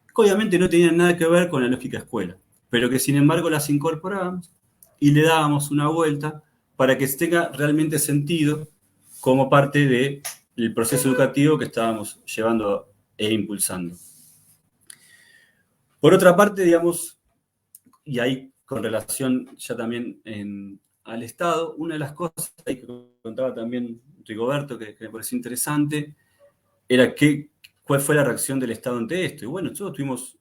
que obviamente no tenían nada que ver con la lógica escuela, pero que sin embargo las incorporábamos y le dábamos una vuelta para que tenga realmente sentido como parte del proceso educativo que estábamos llevando e impulsando. Por otra parte, digamos, y ahí con relación ya también al Estado, una de las cosas ahí que contaba también Rigoberto, que me pareció interesante, era cuál fue la reacción del Estado ante esto. Y bueno, nosotros tuvimos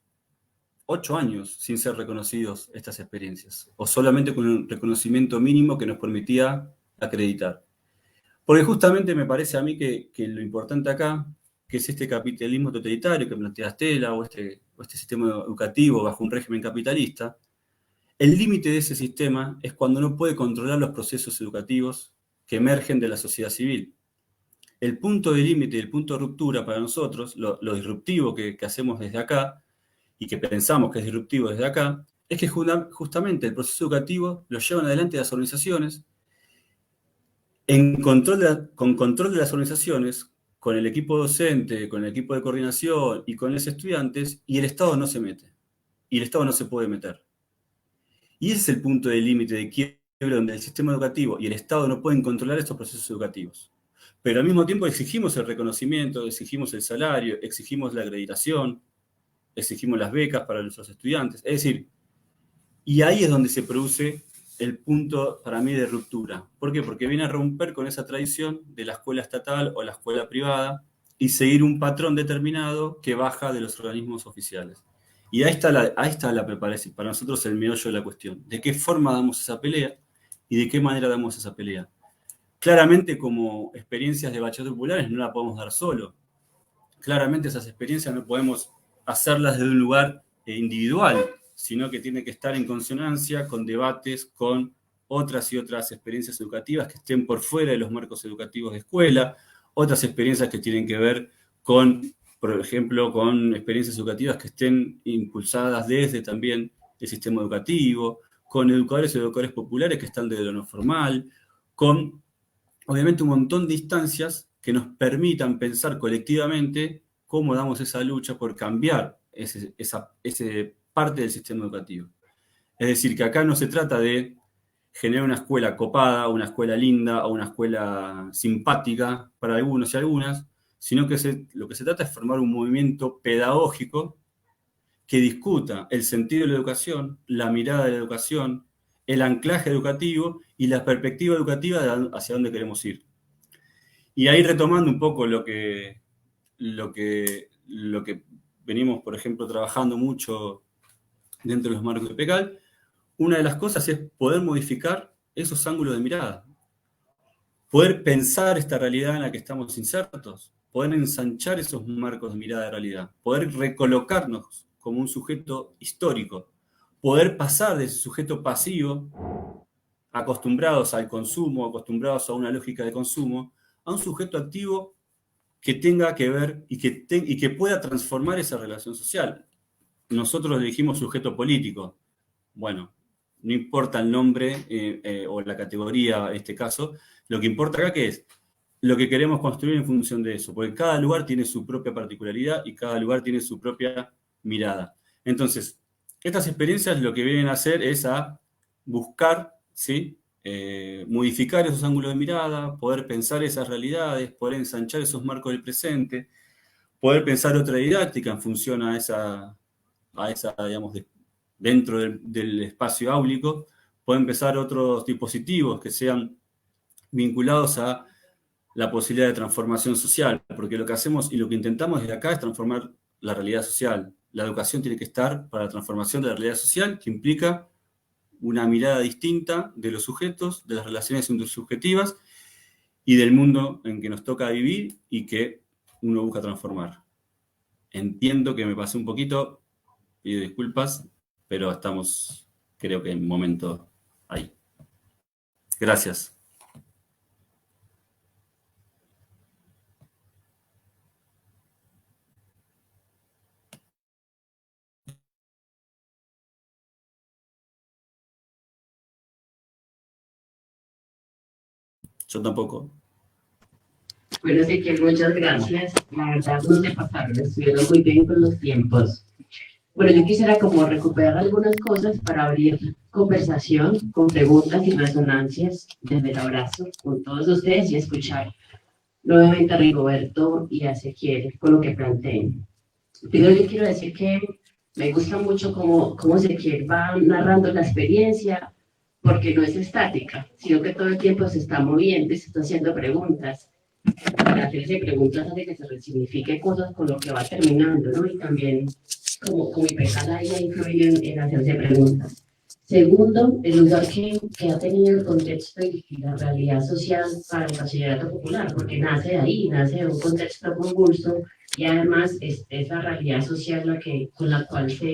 8 años sin ser reconocidos estas experiencias, o solamente con un reconocimiento mínimo que nos permitía acreditar. Porque justamente me parece a mí que lo importante acá, que es este capitalismo totalitario que plantea Stella, o este sistema educativo bajo un régimen capitalista, el límite de ese sistema es cuando no puede controlar los procesos educativos que emergen de la sociedad civil. El punto de límite y el punto de ruptura para nosotros, lo disruptivo que hacemos desde acá, y que pensamos que es disruptivo desde acá, es que justamente el proceso educativo lo llevan adelante las organizaciones, con control de las organizaciones, con el equipo docente, con el equipo de coordinación y con los estudiantes, y el Estado no se mete. Y el Estado no se puede meter. Y ese es el punto de límite de quiebre donde el sistema educativo y el Estado no pueden controlar estos procesos educativos. Pero al mismo tiempo exigimos el reconocimiento, exigimos el salario, exigimos la acreditación, exigimos las becas para nuestros estudiantes. Es decir, y ahí es donde se produce el punto para mí de ruptura. ¿Por qué? Porque viene a romper con esa tradición de la escuela estatal o la escuela privada y seguir un patrón determinado que baja de los organismos oficiales. Y ahí está me parece, para nosotros el meollo de la cuestión. ¿De qué forma damos esa pelea y de qué manera damos esa pelea? Claramente, como experiencias de bachillerato populares no la podemos dar solo. Claramente esas experiencias no podemos hacerlas desde un lugar individual, sino que tiene que estar en consonancia con debates, con otras y otras experiencias educativas que estén por fuera de los marcos educativos de escuela, otras experiencias que tienen que ver con, por ejemplo, con experiencias educativas que estén impulsadas desde también el sistema educativo, con educadores y educadores populares que están desde lo no formal, con, obviamente, un montón de instancias que nos permitan pensar colectivamente cómo damos esa lucha por cambiar esa parte del sistema educativo. Es decir, que acá no se trata de generar una escuela copada, una escuela linda o una escuela simpática para algunos y algunas, sino que lo que se trata es formar un movimiento pedagógico que discuta el sentido de la educación, la mirada de la educación, el anclaje educativo y la perspectiva educativa hacia dónde queremos ir. Y ahí retomando un poco lo que lo que venimos, por ejemplo, trabajando mucho dentro de los marcos de PECAL, una de las cosas es poder modificar esos ángulos de mirada, poder pensar esta realidad en la que estamos insertos, poder ensanchar esos marcos de mirada de realidad, poder recolocarnos como un sujeto histórico, poder pasar de ese sujeto pasivo, acostumbrados al consumo, acostumbrados a una lógica de consumo, a un sujeto activo que tenga que ver y que pueda transformar esa relación social. Nosotros le dijimos sujeto político. Bueno, no importa el nombre o la categoría en este caso, lo que importa acá que es lo que queremos construir en función de eso, porque cada lugar tiene su propia particularidad y cada lugar tiene su propia mirada. Entonces, estas experiencias lo que vienen a hacer es a buscar, ¿sí?, modificar esos ángulos de mirada, poder pensar esas realidades, poder ensanchar esos marcos del presente, poder pensar otra didáctica en función a esa digamos, dentro del espacio áulico, poder empezar otros dispositivos que sean vinculados a la posibilidad de transformación social, porque lo que hacemos y lo que intentamos desde acá es transformar la realidad social. La educación tiene que estar para la transformación de la realidad social, que implica una mirada distinta de los sujetos, de las relaciones intersubjetivas y del mundo en que nos toca vivir y que uno busca transformar. Entiendo que me pasé un poquito, pido disculpas, pero estamos, creo que en momento ahí. Gracias. Yo tampoco. Bueno, Ezequiel, muchas gracias. La verdad, no se pasaron, estuvieron muy bien con los tiempos. Bueno, yo quisiera como recuperar algunas cosas para abrir conversación con preguntas y resonancias desde el abrazo con todos ustedes y escuchar nuevamente a Rigoberto y a Ezequiel con lo que planteen. Primero yo quiero decir que me gusta mucho cómo Ezequiel va narrando la experiencia, porque no es estática, sino que todo el tiempo se está moviendo y se está haciendo preguntas. Para hacerse preguntas hace que se resignifique cosas con lo que va terminando, ¿no? Y también como mi pecado ahí ha influido en hacerse preguntas. Segundo, el lugar que ha tenido el contexto y la realidad social para el bachillerato popular, porque nace de ahí, nace de un contexto convulso y además es esa realidad social con la cual se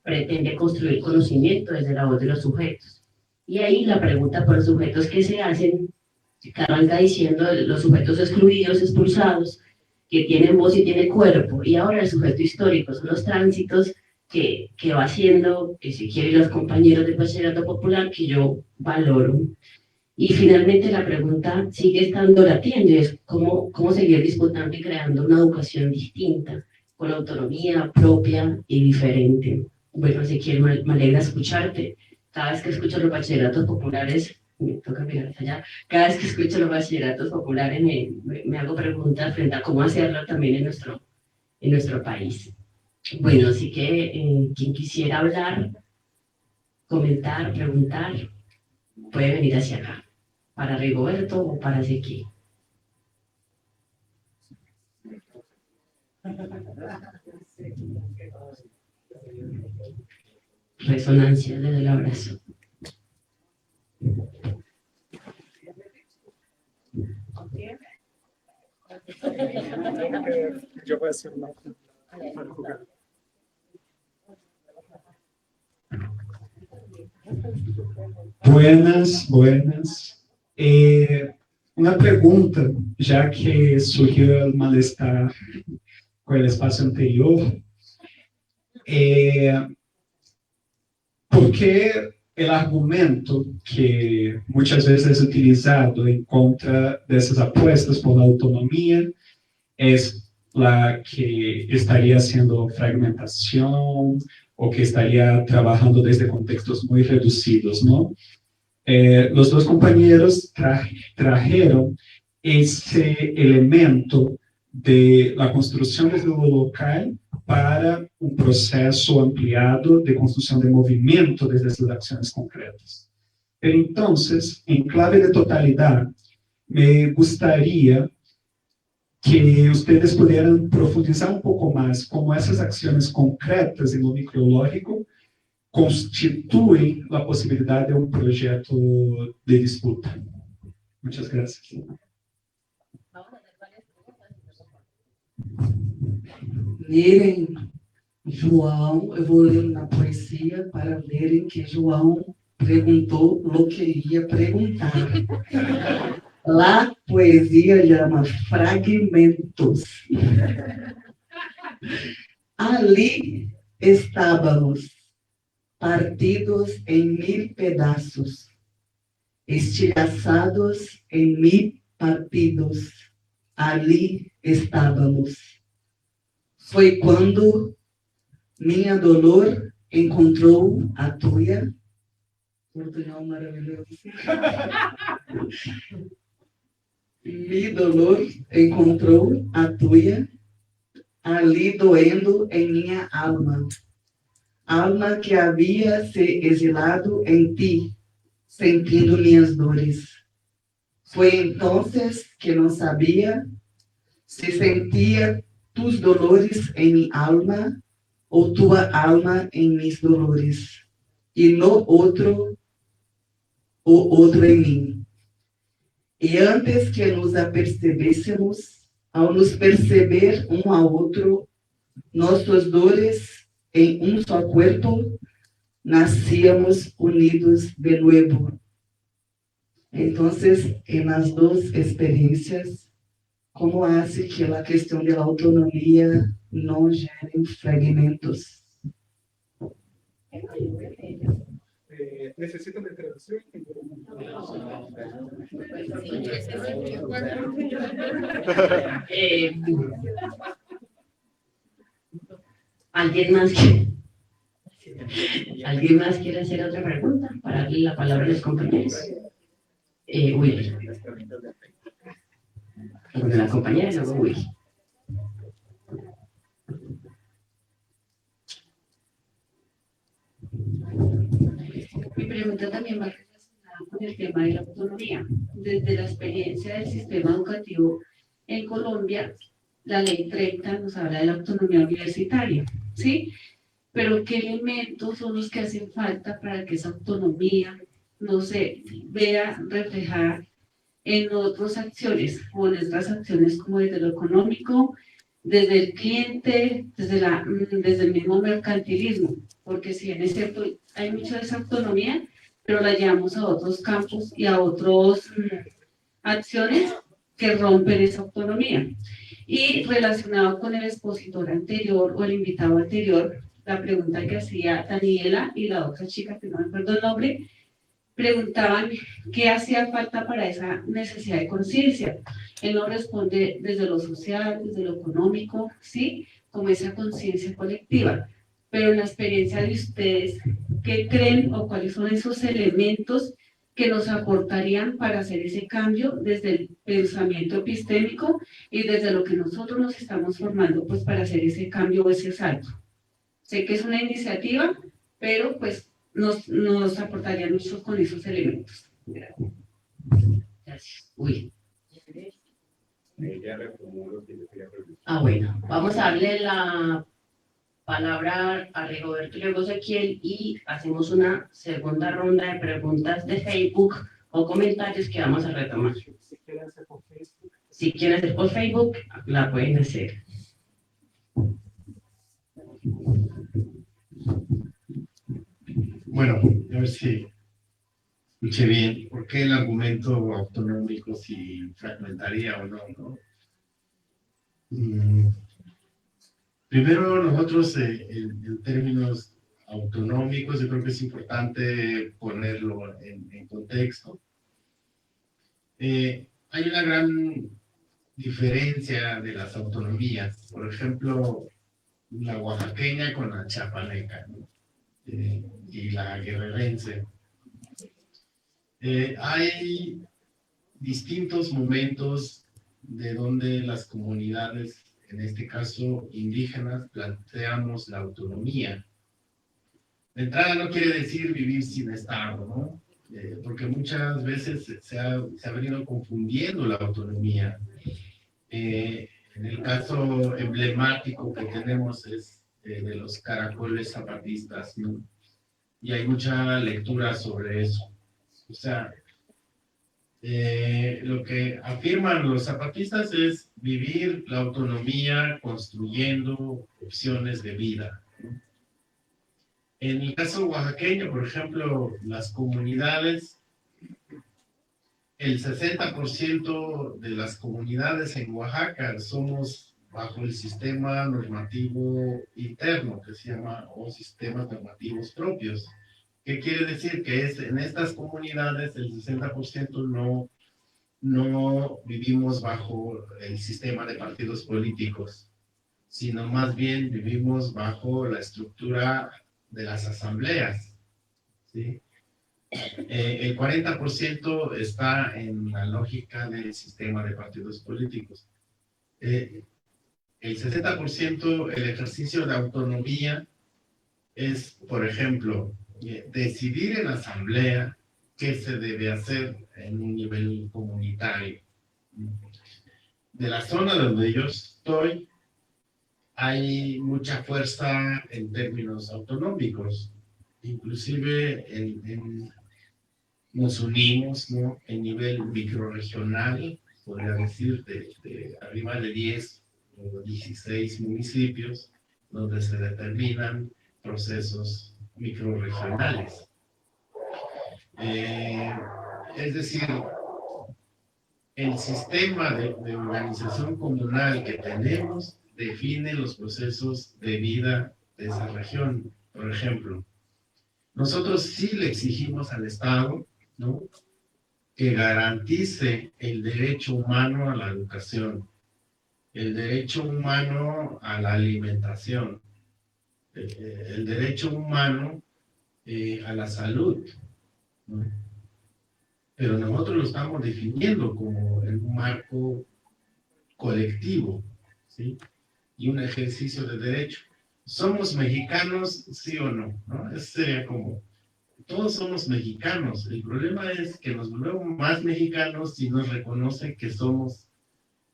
pretende construir conocimiento desde la voz de los sujetos. Y ahí la pregunta por los sujetos que se hacen, que arranca diciendo los sujetos excluidos, expulsados, que tienen voz y tienen cuerpo, y ahora el sujeto histórico son los tránsitos que va haciendo, que si quieren los compañeros del bachillerato popular, que yo valoro. Y finalmente la pregunta sigue estando latiendo, y es cómo seguir disputando y creando una educación distinta, con autonomía propia y diferente. Bueno, Ezequiel, me alegra escucharte. Cada vez que escucho los bachilleratos populares, me toca mirar hacia allá, cada vez que escucho los bachilleratos populares me hago preguntas frente a cómo hacerlo también en nuestro país. Bueno, así que quien quisiera hablar, comentar, preguntar, puede venir hacia acá, para Rigoberto o para Ezequiel. Resonancia desde el abrazo. Yo voy a hacer una para jugar. Buenas. Una pregunta, ya que surgió el malestar con el espacio anterior. ¿Por qué el argumento que muchas veces es utilizado en contra de esas apuestas por la autonomía es la que estaría haciendo fragmentación o que estaría trabajando desde contextos muy reducidos, ¿no? Los dos compañeros trajeron ese elemento de la construcción desde lo local para un proceso ampliado de construcción de movimiento desde esas acciones concretas. Pero entonces, en clave de totalidad, me gustaría que ustedes pudieran profundizar un poco más cómo esas acciones concretas en lo microbiológico constituyen la posibilidad de un proyecto de disputa. Muchas gracias. Lerem João, eu vou ler na poesia para lerem que João perguntou o que ia perguntar. La poesia chama Fragmentos. Ali estávamos, partidos em 1000 pedaços, estilhaçados em 1000 partidos. Ali estávamos. Foi quando minha dolor encontrou a tua. Portunhol maravilhoso. Mi dolor encontrou a tua, ali doendo em minha alma. Alma que havia se exilado em ti, sentindo minhas dores. Foi então que não sabia se sentia tus dolores em minha alma ou tua alma em mis dolores, e no outro, o outro em mim. E antes que nos apercebêssemos, ao nos perceber um ao outro, nossas dores em um só corpo, nascíamos unidos de nuevo. Então, em as duas experiências, como hace que a questão da autonomia não gere fragmentos? ¿Necesito una traducción? ¿Alguien más quiere hacer otra pregunta para darle la palabra a los compañeros? Will. Bueno, la compañera y luego Will. Mi pregunta también va relacionada con el tema de la autonomía. Desde la experiencia del sistema educativo en Colombia, la ley 30 nos habla de la autonomía universitaria, ¿sí? Pero ¿qué elementos son los que hacen falta para que esa autonomía no se vea reflejada en otras acciones, o en otras acciones como desde lo económico, desde el cliente, desde el mismo mercantilismo? Porque si bien es cierto, hay mucha de esa autonomía, pero la llevamos a otros campos y a otras acciones que rompen esa autonomía. Y relacionado con el expositor anterior o el invitado anterior, la pregunta que hacía Daniela y la otra chica, que no me acuerdo el nombre, preguntaban qué hacía falta para esa necesidad de conciencia. Él no responde desde lo social, desde lo económico, ¿sí? Como esa conciencia colectiva. Pero en la experiencia de ustedes, ¿qué creen o cuáles son esos elementos que nos aportarían para hacer ese cambio desde el pensamiento epistémico y desde lo que nosotros nos estamos formando, pues para hacer ese cambio o ese salto? Sé que es una iniciativa, pero pues nos aportaría mucho con esos elementos. Gracias. Uy. Bueno, vamos a darle la palabra a Rigoberto y luego Ezequiel y hacemos una segunda ronda de preguntas de Facebook o comentarios que vamos a retomar. Si quieren hacer por Facebook, la pueden hacer. Bueno, a ver si escuché bien. ¿Por qué el argumento autonómico si fragmentaría o no? Primero, nosotros en términos autonómicos, yo creo que es importante ponerlo en contexto. Hay una gran diferencia de las autonomías. Por ejemplo, la oaxaqueña con la chiapaneca, ¿no? Y la guerrerense. Hay distintos momentos de donde las comunidades, en este caso indígenas, planteamos la autonomía. De entrada no quiere decir vivir sin Estado, ¿no? Porque muchas veces se ha venido confundiendo la autonomía. En el caso emblemático que tenemos es de los caracoles zapatistas, ¿no? Y hay mucha lectura sobre eso. O sea, lo que afirman los zapatistas es vivir la autonomía construyendo opciones de vida, ¿no? En el caso oaxaqueño, por ejemplo, las comunidades, el 60% de las comunidades en Oaxaca somos bajo el sistema normativo interno, que se llama, o sistemas normativos propios. ¿Qué quiere decir? Que es, en estas comunidades el 60% no vivimos bajo el sistema de partidos políticos, sino más bien vivimos bajo la estructura de las asambleas, ¿sí? El 40% está en la lógica del sistema de partidos políticos. El 60%, el ejercicio de autonomía es, por ejemplo, decidir en asamblea qué se debe hacer en un nivel comunitario. De la zona donde yo estoy, hay mucha fuerza en términos autonómicos, inclusive nos unimos, ¿no? En nivel microrregional, podría decir, de arriba de 10 o 16 municipios, donde se determinan procesos microrregionales. Es decir, el sistema de organización comunal que tenemos define los procesos de vida de esa región. Por ejemplo, nosotros sí le exigimos al Estado, ¿no?, que garantice el derecho humano a la educación, el derecho humano a la alimentación, el derecho humano a la salud, ¿no? Pero nosotros lo estamos definiendo como en un marco colectivo, ¿sí? Y un ejercicio de derecho. ¿Somos mexicanos, sí o no? ¿No? Eso sería como, todos somos mexicanos. El problema es que nos volvemos más mexicanos si nos reconoce que somos,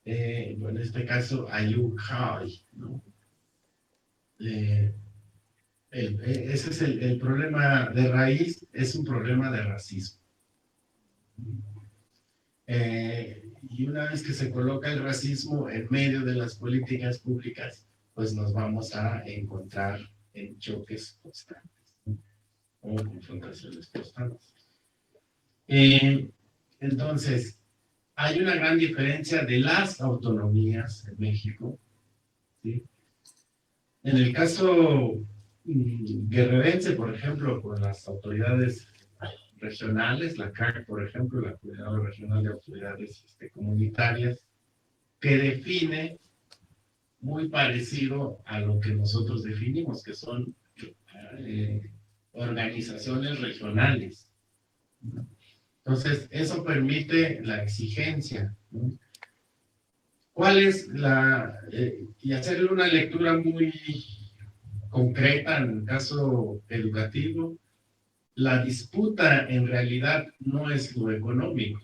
en este caso, Ayukhai, ¿no? Ese es el problema de raíz, es un problema de racismo. Y una vez que se coloca el racismo en medio de las políticas públicas, pues nos vamos a encontrar en choques constantes, ¿no?, o confrontaciones constantes. Entonces, hay una gran diferencia de las autonomías en México, ¿sí? En el caso guerrerense, por ejemplo, con las autoridades regionales, la CAC, por ejemplo, la Coordinadora Regional de Autoridades Comunitarias, que define muy parecido a lo que nosotros definimos, que son organizaciones regionales. Entonces, eso permite la exigencia, ¿no? ¿Cuál es la... y hacerle una lectura muy concreta en el caso educativo? La disputa en realidad no es lo económico.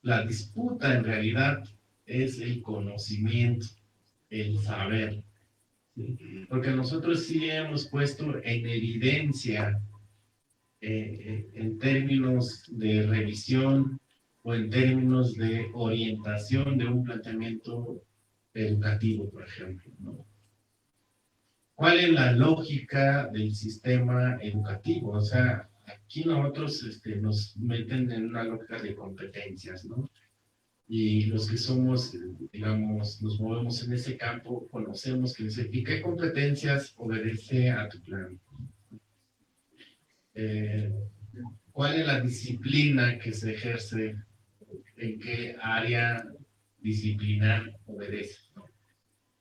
La disputa en realidad es el conocimiento, el saber. ¿Sí? Porque nosotros sí hemos puesto en evidencia, en términos de revisión o en términos de orientación de un planteamiento educativo, por ejemplo, ¿no? ¿Cuál es la lógica del sistema educativo? O sea, aquí nosotros nos meten en una lógica de competencias, ¿no? Y los que somos, digamos, nos movemos en ese campo, conocemos que dice, ¿y qué competencias obedece a tu plan? ¿Cuál es la disciplina que se ejerce? ¿En qué área disciplinar obedece, ¿no?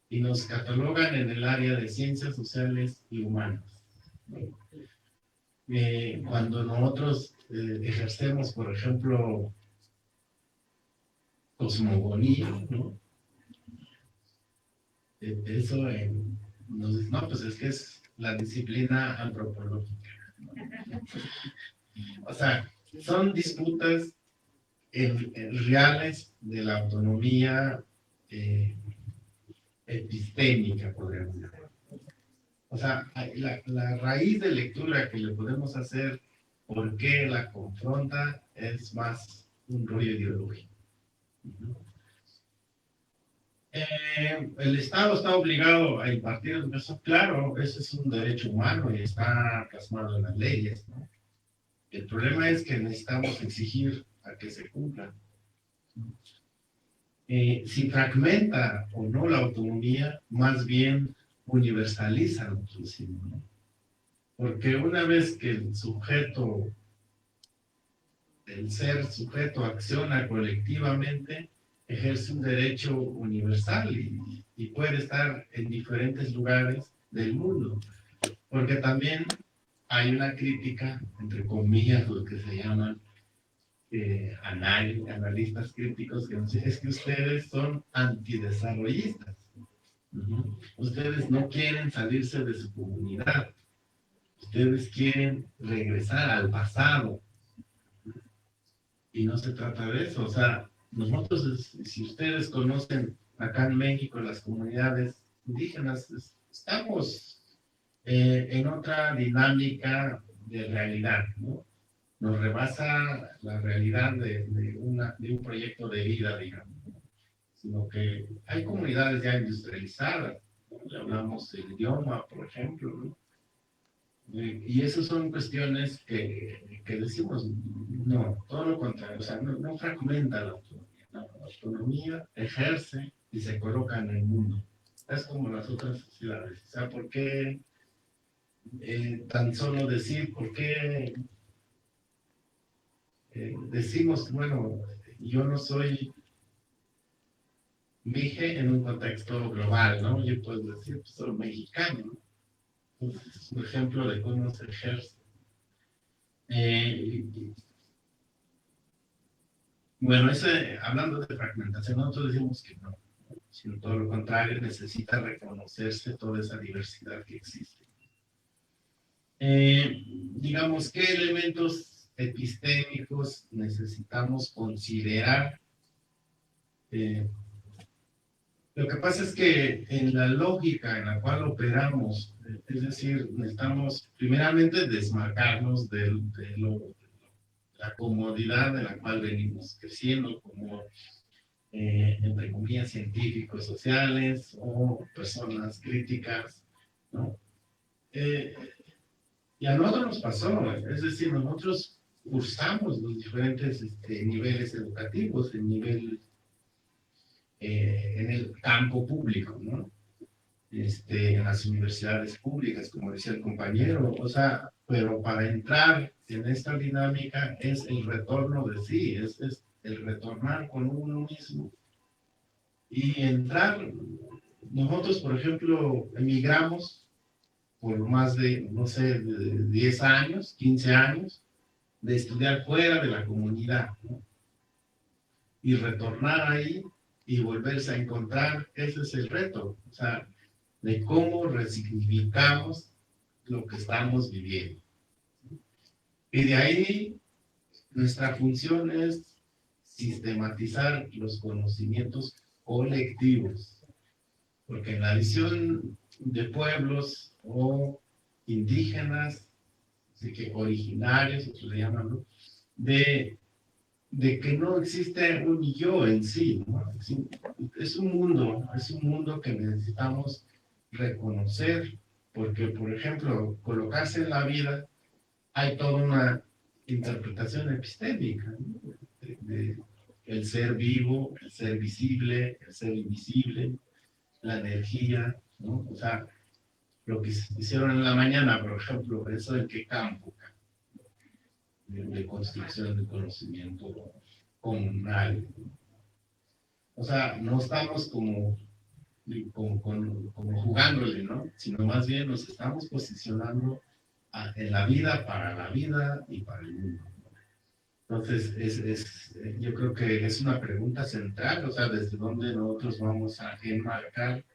Y nos catalogan en el área de ciencias sociales y humanas, ¿no? Cuando nosotros ejercemos, por ejemplo, cosmogonía, ¿no? Eso nos dice, no, pues es que es la disciplina antropológica, ¿no? O sea, son disputas reales de la autonomía epistémica, podríamos decir. O sea, la raíz de lectura que le podemos hacer, por qué la confronta, es más un rollo ideológico. El Estado está obligado a impartir educación, claro, ese es un derecho humano y está plasmado en las leyes, ¿no? El problema es que necesitamos exigir a que se cumpla. Si fragmenta o no la autonomía, más bien universaliza lo que decimos, ¿no? Porque una vez que el ser sujeto acciona colectivamente, ejerce un derecho universal y puede estar en diferentes lugares del mundo. Porque también hay una crítica, entre comillas, lo que se llaman analistas críticos, que dicen, es que ustedes son antidesarrollistas. Ustedes no quieren salirse de su comunidad. Ustedes quieren regresar al pasado. Y no se trata de eso. O sea, nosotros, si ustedes conocen acá en México las comunidades indígenas, estamos en otra dinámica de realidad, ¿no? Nos rebasa la realidad de un proyecto de vida, digamos, sino que hay comunidades ya industrializadas, ¿no? Le hablamos del idioma, por ejemplo, ¿no? Y esas son cuestiones que decimos, no, todo lo contrario, o sea, no fragmenta la autonomía, la autonomía ejerce y se coloca en el mundo. Es como las otras sociedades. O sea, ¿por qué tan solo decir, por qué decimos, bueno, yo no soy mije en un contexto global, ¿no? Yo puedo decir, pues soy mexicano, ¿no? Entonces, es un ejemplo de cómo se ejerce. Bueno, hablando de fragmentación, nosotros decimos que no, sino todo lo contrario, necesita reconocerse toda esa diversidad que existe. Digamos, ¿qué elementos epistémicos necesitamos considerar? Lo que pasa es que en la lógica en la cual operamos, es decir, necesitamos primeramente desmarcarnos de la comodidad de la cual venimos creciendo como, entre comillas, científicos sociales o personas críticas, ¿no? Y a nosotros nos pasó, es decir, nosotros cursamos los diferentes niveles educativos, en el campo público, ¿no? En las universidades públicas, como decía el compañero, o sea, pero para entrar en esta dinámica es el retorno de sí, es el retornar con uno mismo y entrar. Nosotros, por ejemplo, emigramos por más de, no sé, de 10 años, 15 años, de estudiar fuera de la comunidad, ¿no? Y retornar ahí y volverse a encontrar, ese es el reto, o sea, de cómo resignificamos lo que estamos viviendo. Y de ahí, nuestra función es sistematizar los conocimientos colectivos, porque en la visión de pueblos o indígenas, así que originarios, otros le llaman, ¿no? de que no existe un yo en sí, ¿no? Es un mundo que necesitamos reconocer, porque, por ejemplo, colocarse en la vida, hay toda una interpretación epistémica, ¿no? El ser vivo, el ser visible, el ser invisible, la energía, ¿no? O sea, lo que hicieron en la mañana, por ejemplo, eso en qué campo, de construcción de conocimiento comunal. O sea, no estamos como jugándole, ¿no? Sino más bien nos estamos posicionando en la vida, para la vida y para el mundo. Entonces, yo creo que es una pregunta central, o sea, desde dónde nosotros vamos a enmarcar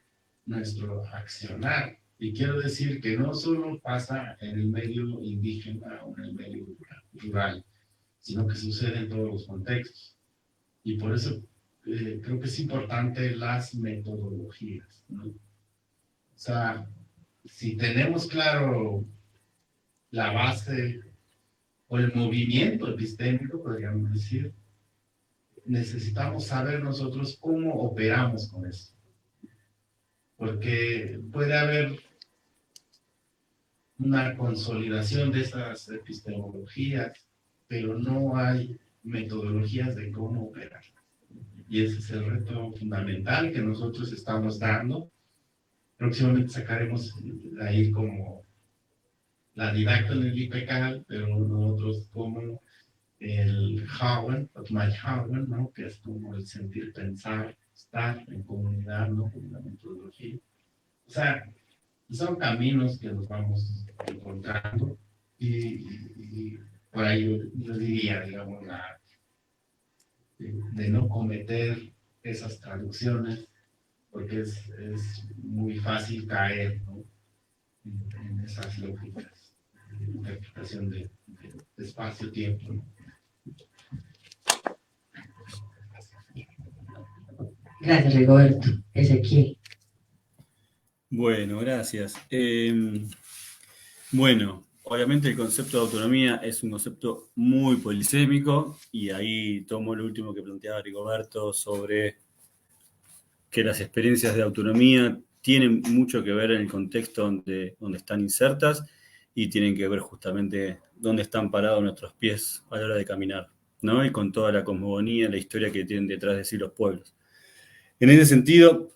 nuestro accionar. Y quiero decir que no solo pasa en el medio indígena o en el medio rural, sino que sucede en todos los contextos. Y por eso creo que es importante las metodologías, ¿no? O sea, si tenemos claro la base o el movimiento epistémico, podríamos decir, necesitamos saber nosotros cómo operamos con eso. Porque puede haber una consolidación de esas epistemologías, pero no hay metodologías de cómo operar. Y ese es el reto fundamental que nosotros estamos dando. Próximamente sacaremos ahí como la didacta en el IPECAL, pero nosotros como el Hauen, Hauen, ¿no? Que es como el sentir, pensar, estar en comunidad, ¿no? Con la metodología. O sea, son caminos que nos vamos encontrando y por ahí yo diría, digamos, de no cometer esas traducciones, porque es muy fácil caer, ¿no? en esas lógicas de interpretación de espacio-tiempo, ¿no? Gracias, Rigoberto. Ezequiel. Bueno, gracias. Bueno, obviamente el concepto de autonomía es un concepto muy polisémico y ahí tomo lo último que planteaba Rigoberto sobre que las experiencias de autonomía tienen mucho que ver en el contexto donde están insertas y tienen que ver justamente dónde están parados nuestros pies a la hora de caminar, ¿no? Y con toda la cosmogonía, la historia que tienen detrás de sí los pueblos. En ese sentido,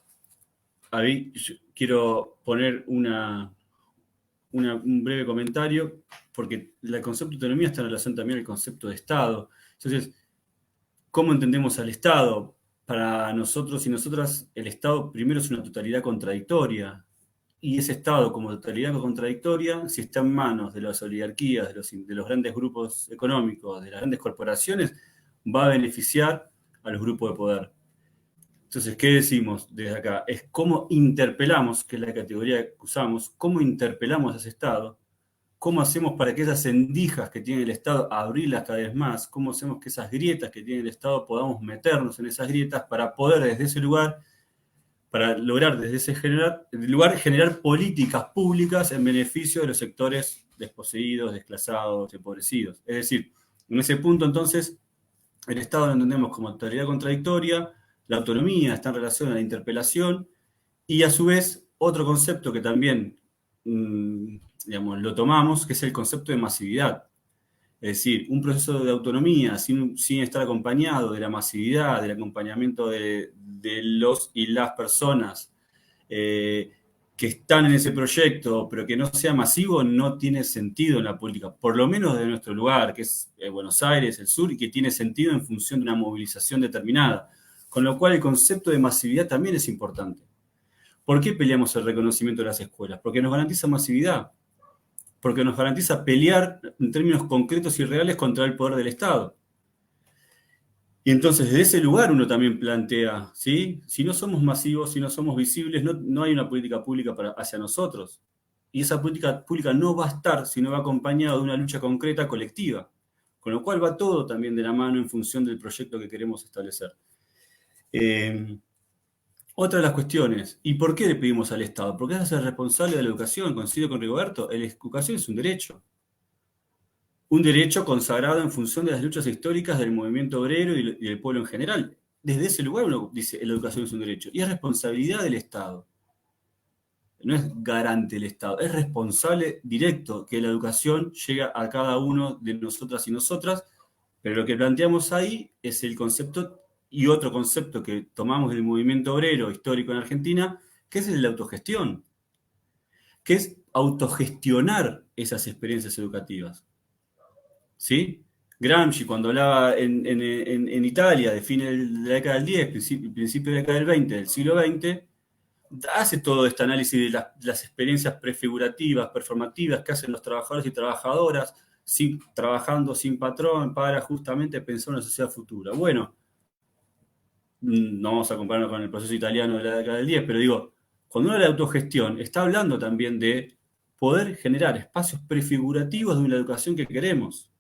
ahí yo quiero poner un breve comentario, porque el concepto de autonomía está en relación también al concepto de Estado. Entonces, ¿cómo entendemos al Estado? Para nosotros y nosotras, el Estado primero es una totalidad contradictoria, y ese Estado como totalidad contradictoria, si está en manos de las oligarquías, de los grandes grupos económicos, de las grandes corporaciones, va a beneficiar a los grupos de poder. Entonces, ¿qué decimos desde acá? Es cómo interpelamos, que es la categoría que usamos, cómo interpelamos a ese Estado, cómo hacemos para que esas endijas que tiene el Estado abrirlas cada vez más, cómo hacemos que esas grietas que tiene el Estado podamos meternos en esas grietas para poder desde ese lugar, para lograr desde ese lugar generar políticas públicas en beneficio de los sectores desposeídos, desclasados, empobrecidos. Es decir, en ese punto entonces el Estado lo entendemos como autoridad contradictoria, la autonomía está en relación a la interpelación y a su vez otro concepto que también digamos, lo tomamos, que es el concepto de masividad. Es decir, un proceso de autonomía sin estar acompañado de la masividad, del acompañamiento de los y las personas que están en ese proyecto, pero que no sea masivo, no tiene sentido en la política, por lo menos de nuestro lugar, que es Buenos Aires, el sur, y que tiene sentido en función de una movilización determinada. Con lo cual el concepto de masividad también es importante. ¿Por qué peleamos el reconocimiento de las escuelas? Porque nos garantiza masividad, porque nos garantiza pelear en términos concretos y reales contra el poder del Estado. Y entonces desde ese lugar uno también plantea, ¿sí? Si no somos masivos, si no somos visibles, no hay una política pública hacia nosotros. Y esa política pública no va a estar si no va acompañada de una lucha concreta colectiva. Con lo cual va todo también de la mano en función del proyecto que queremos establecer. Otra de las cuestiones, ¿y por qué le pedimos al Estado? Porque es el responsable de la educación, coincido con Rigoberto, la educación es un derecho consagrado en función de las luchas históricas del movimiento obrero y del pueblo en general. Desde ese lugar uno dice, la educación es un derecho, y es responsabilidad del Estado. No es garante del Estado, es responsable directo que la educación llegue a cada uno de nosotras y nosotras, pero lo que planteamos ahí es el concepto. Y otro concepto que tomamos del movimiento obrero histórico en Argentina, que es el de la autogestión, que es autogestionar esas experiencias educativas. ¿Sí? Gramsci, cuando hablaba en Italia de fines de la década del 10, principio de la década del 20, del siglo XX, hace todo este análisis de las experiencias prefigurativas, performativas que hacen los trabajadores y trabajadoras, trabajando sin patrón para justamente pensar en una sociedad futura. Bueno, no vamos a compararnos con el proceso italiano de la década del 10, pero digo, cuando uno habla de autogestión, está hablando también de poder generar espacios prefigurativos de una educación que queremos.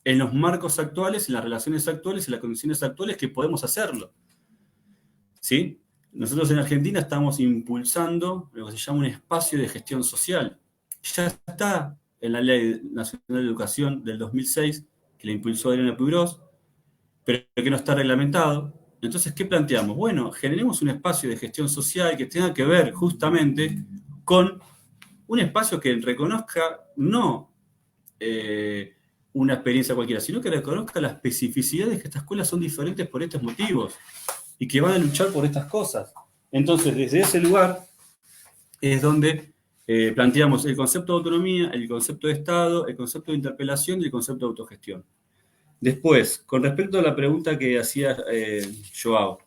en los marcos actuales, en las relaciones actuales, en las condiciones actuales que podemos hacerlo. ¿Sí? Nosotros en Argentina estamos impulsando lo que se llama un espacio de gestión social. Ya está en la Ley Nacional de Educación del 2006, que la impulsó Adriana Puigros, pero que no está reglamentado. Entonces, ¿qué planteamos? Bueno, generemos un espacio de gestión social que tenga que ver justamente con un espacio que reconozca no una experiencia cualquiera, sino que reconozca las especificidades que estas escuelas son diferentes por estos motivos y que van a luchar por estas cosas. Entonces, desde ese lugar es donde planteamos el concepto de autonomía, el concepto de Estado, el concepto de interpelación y el concepto de autogestión. Después, con respecto a la pregunta que hacía Joao,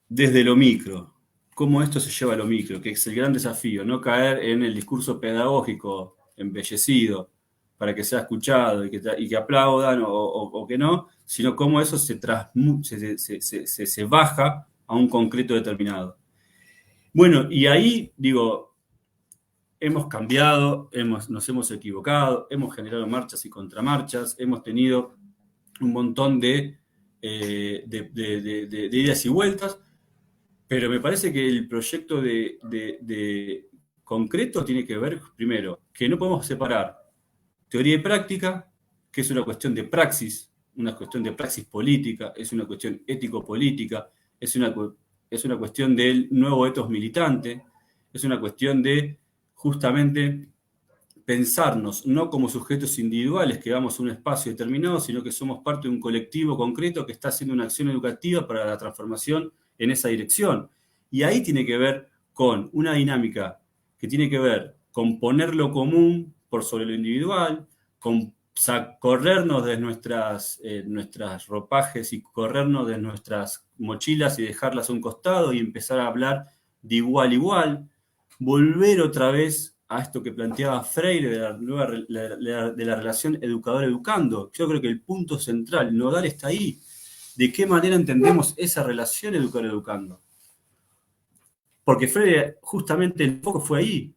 desde lo micro, cómo esto se lleva a lo micro, que es el gran desafío, no caer en el discurso pedagógico embellecido para que sea escuchado y que aplaudan o que no, sino cómo eso se baja a un concreto determinado. Bueno, y ahí, digo, hemos cambiado, nos hemos equivocado, hemos generado marchas y contramarchas, hemos tenido un montón de idas y vueltas, pero me parece que el proyecto de concreto tiene que ver, primero, que no podemos separar teoría y práctica, que es una cuestión de praxis política, es una cuestión ético-política, es una cuestión del nuevo etos militante, es una cuestión de justamente pensarnos no como sujetos individuales que vamos a un espacio determinado, sino que somos parte de un colectivo concreto que está haciendo una acción educativa para la transformación en esa dirección. Y ahí tiene que ver con una dinámica que tiene que ver con poner lo común por sobre lo individual, con corrernos de nuestras ropajes y corrernos de nuestras mochilas y dejarlas a un costado y empezar a hablar de igual a igual, volver otra vez a esto que planteaba Freire de la relación educador-educando. Yo creo que el punto central, nodal, está ahí. ¿De qué manera entendemos esa relación educador-educando? Porque Freire, justamente el foco fue ahí.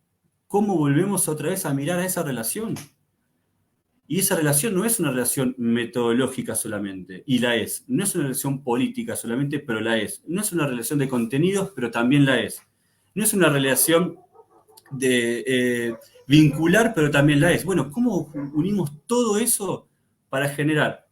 ¿Cómo volvemos otra vez a mirar a esa relación? Y esa relación no es una relación metodológica solamente, y la es. No es una relación política solamente, pero la es. No es una relación de contenidos, pero también la es. No es una relación de vincular, pero también la es. Bueno, ¿cómo unimos todo eso para generar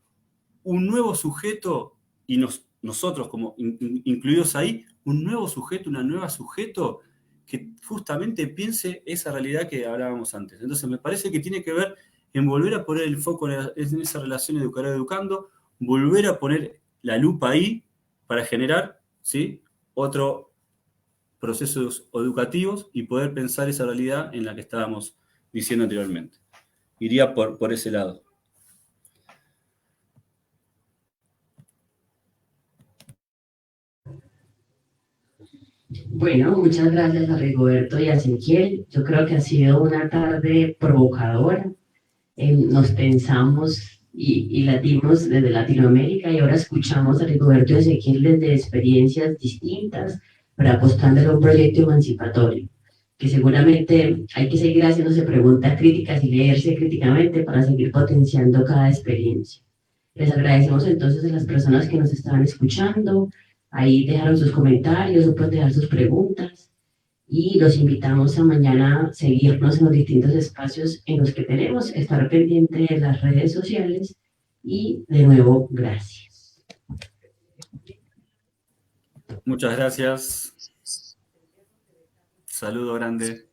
un nuevo sujeto y nosotros como incluidos ahí, un nuevo sujeto, una nueva sujeto que justamente piense esa realidad que hablábamos antes? Entonces me parece que tiene que ver en volver a poner el foco en esa relación educador-educando, volver a poner la lupa ahí para generar, ¿sí?, otro procesos educativos y poder pensar esa realidad en la que estábamos diciendo anteriormente. Iría por ese lado. Bueno, muchas gracias a Rigoberto y a Ezequiel. Yo creo que ha sido una tarde provocadora. Nos pensamos y latimos desde Latinoamérica y ahora escuchamos a Rigoberto y a Ezequiel desde experiencias distintas, pero apostando a un proyecto emancipatorio, que seguramente hay que seguir haciéndose preguntas críticas y leerse críticamente para seguir potenciando cada experiencia. Les agradecemos entonces a las personas que nos estaban escuchando. Ahí dejaron sus comentarios o pueden dejar sus preguntas y los invitamos a mañana seguirnos en los distintos espacios en los que tenemos, estar pendiente de las redes sociales y de nuevo, gracias. Muchas gracias. Saludo grande.